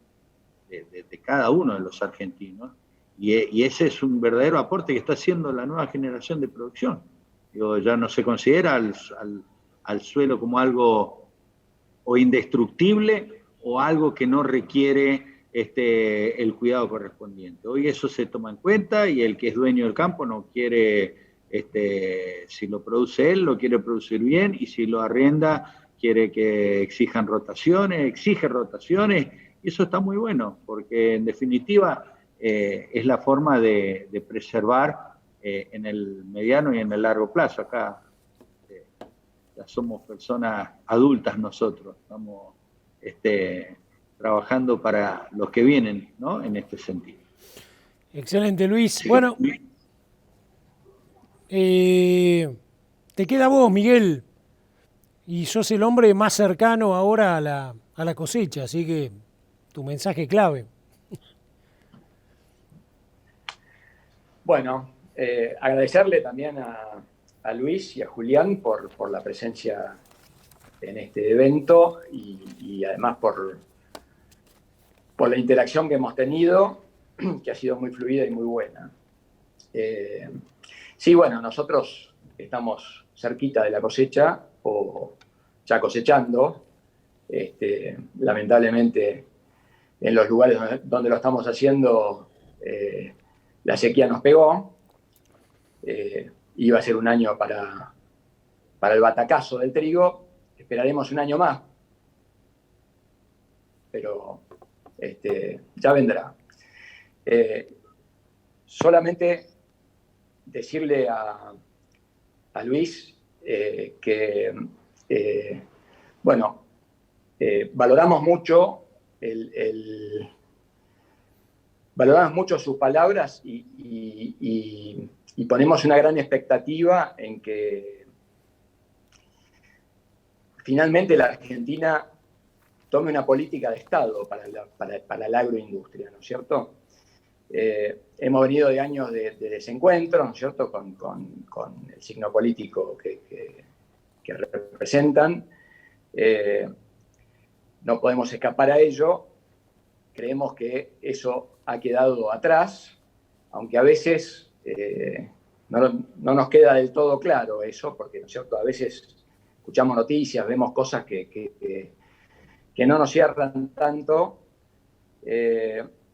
[SPEAKER 7] de cada uno de los argentinos, y ese es un verdadero aporte que está haciendo la nueva generación de producción. Digo, ya no se considera al suelo como algo o indestructible o algo que no requiere el cuidado correspondiente. Hoy eso se toma en cuenta y el que es dueño del campo no quiere, si lo produce él, lo quiere producir bien, y si lo arrienda quiere que exige rotaciones. Y eso está muy bueno, porque en definitiva es la forma de preservar en el mediano y en el largo plazo. Acá ya somos personas adultas nosotros, estamos trabajando para los que vienen, ¿no? En este sentido.
[SPEAKER 1] Excelente, Luis. Bueno, te queda a vos, Miguel, y sos el hombre más cercano ahora a la cosecha, así que tu mensaje clave.
[SPEAKER 5] Bueno, agradecerle también a Luis y a Julián por la presencia en este evento y además por la interacción que hemos tenido, que ha sido muy fluida y muy buena. Sí, bueno, nosotros estamos cerquita de la cosecha o ya cosechando. Lamentablemente, en los lugares donde lo estamos haciendo, la sequía nos pegó. Iba a ser un año para el batacazo del trigo. Esperaremos un año más, pero ya vendrá. Solamente decirle a Luis que, bueno, valoramos mucho valoramos mucho sus palabras y ponemos una gran expectativa en que finalmente la Argentina tome una política de Estado para la agroindustria, ¿no es cierto? Hemos venido de años de desencuentro, ¿no es cierto?, con el signo político que representan. No podemos escapar a ello. Creemos que eso ha quedado atrás, aunque a veces no nos queda del todo claro eso, porque, ¿no es cierto?, a veces escuchamos noticias, vemos cosas que no nos cierran tanto,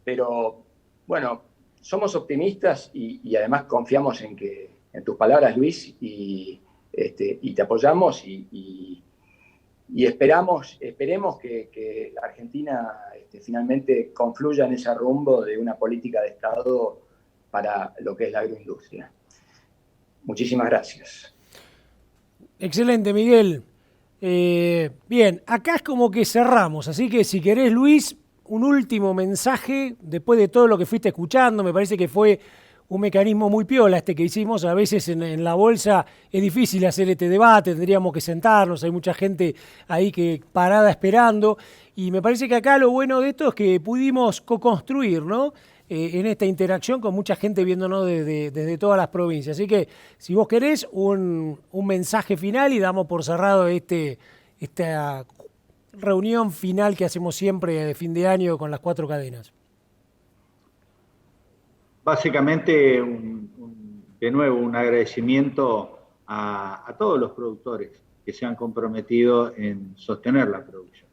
[SPEAKER 5] pero bueno, somos optimistas y además confiamos en tus palabras, Luis, y te apoyamos y esperemos que la Argentina finalmente confluya en ese rumbo de una política de Estado para lo que es la agroindustria. Muchísimas gracias.
[SPEAKER 1] Excelente, Miguel. Bien, acá es como que cerramos, así que si querés, Luis, un último mensaje después de todo lo que fuiste escuchando. Me parece que fue un mecanismo muy piola que hicimos. A veces en la bolsa es difícil hacer este debate, tendríamos que sentarnos, hay mucha gente ahí que parada esperando, y me parece que acá lo bueno de esto es que pudimos co-construir, ¿no?, en esta interacción con mucha gente viéndonos desde todas las provincias. Así que si vos querés un mensaje final y damos por cerrado esta reunión final que hacemos siempre de fin de año con las 4 cadenas.
[SPEAKER 7] Básicamente, de nuevo, un agradecimiento a todos los productores que se han comprometido en sostener la producción.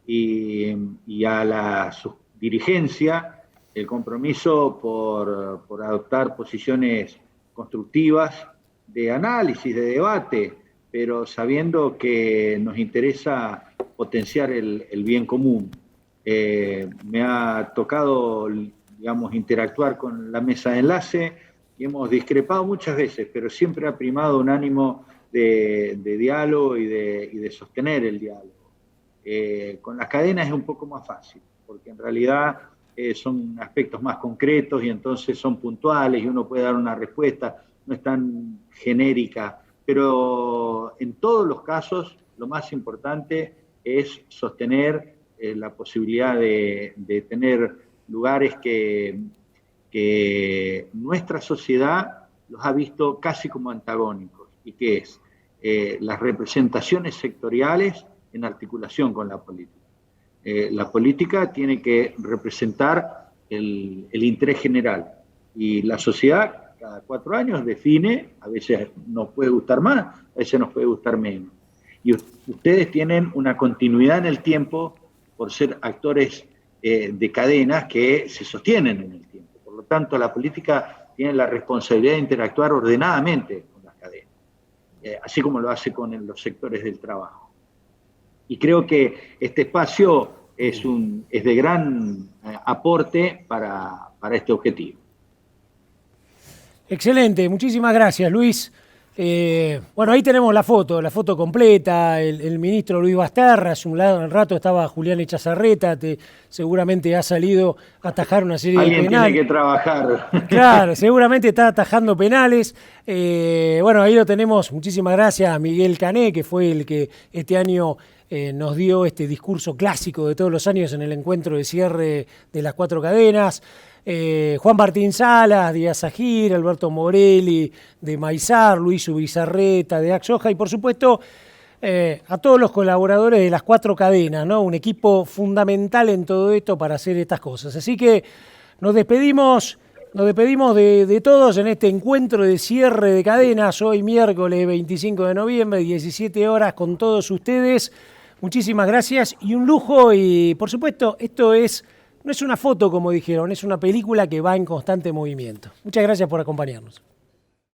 [SPEAKER 7] Y a la dirigencia, el compromiso por adoptar posiciones constructivas de análisis, de debate, pero sabiendo que nos interesa potenciar el bien común. Me ha tocado, digamos, interactuar con la mesa de enlace y hemos discrepado muchas veces, pero siempre ha primado un ánimo de diálogo y de sostener el diálogo. Con las cadenas es un poco más fácil, porque en realidad son aspectos más concretos y entonces son puntuales y uno puede dar una respuesta, no es tan genérica, pero en todos los casos lo más importante es sostener la posibilidad de tener lugares que nuestra sociedad los ha visto casi como antagónicos, y que es las representaciones sectoriales en articulación con la política. La política tiene que representar el interés general, y la sociedad cada 4 años define, a veces nos puede gustar más, a veces nos puede gustar menos. Y ustedes tienen una continuidad en el tiempo por ser actores de cadenas que se sostienen en el tiempo. Por lo tanto, la política tiene la responsabilidad de interactuar ordenadamente con las cadenas, así como lo hace con los sectores del trabajo. Y creo que este espacio es de gran aporte para este objetivo.
[SPEAKER 1] Excelente, muchísimas gracias, Luis. Bueno, ahí tenemos la foto completa, el ministro Luis Basterra, hace un rato estaba Julián Echazarreta, seguramente ha salido a atajar una serie de penales.
[SPEAKER 7] Alguien tiene que trabajar.
[SPEAKER 1] Claro, seguramente está atajando penales. Bueno, ahí lo tenemos, muchísimas gracias a Miguel Cané, que fue el que este año nos dio este discurso clásico de todos los años en el encuentro de cierre de las 4 cadenas. Juan Martín Salas, Díaz Agir, Alberto Morelli, de Maizar, Luis Ubizarreta, de Axoja, y por supuesto a todos los colaboradores de las 4 cadenas, ¿no? Un equipo fundamental en todo esto para hacer estas cosas. Así que nos despedimos de todos en este encuentro de cierre de cadenas, hoy miércoles 25 de noviembre, 17 horas, con todos ustedes. Muchísimas gracias y un lujo, y por supuesto esto no es una foto, como dijeron, es una película que va en constante movimiento. Muchas gracias por acompañarnos.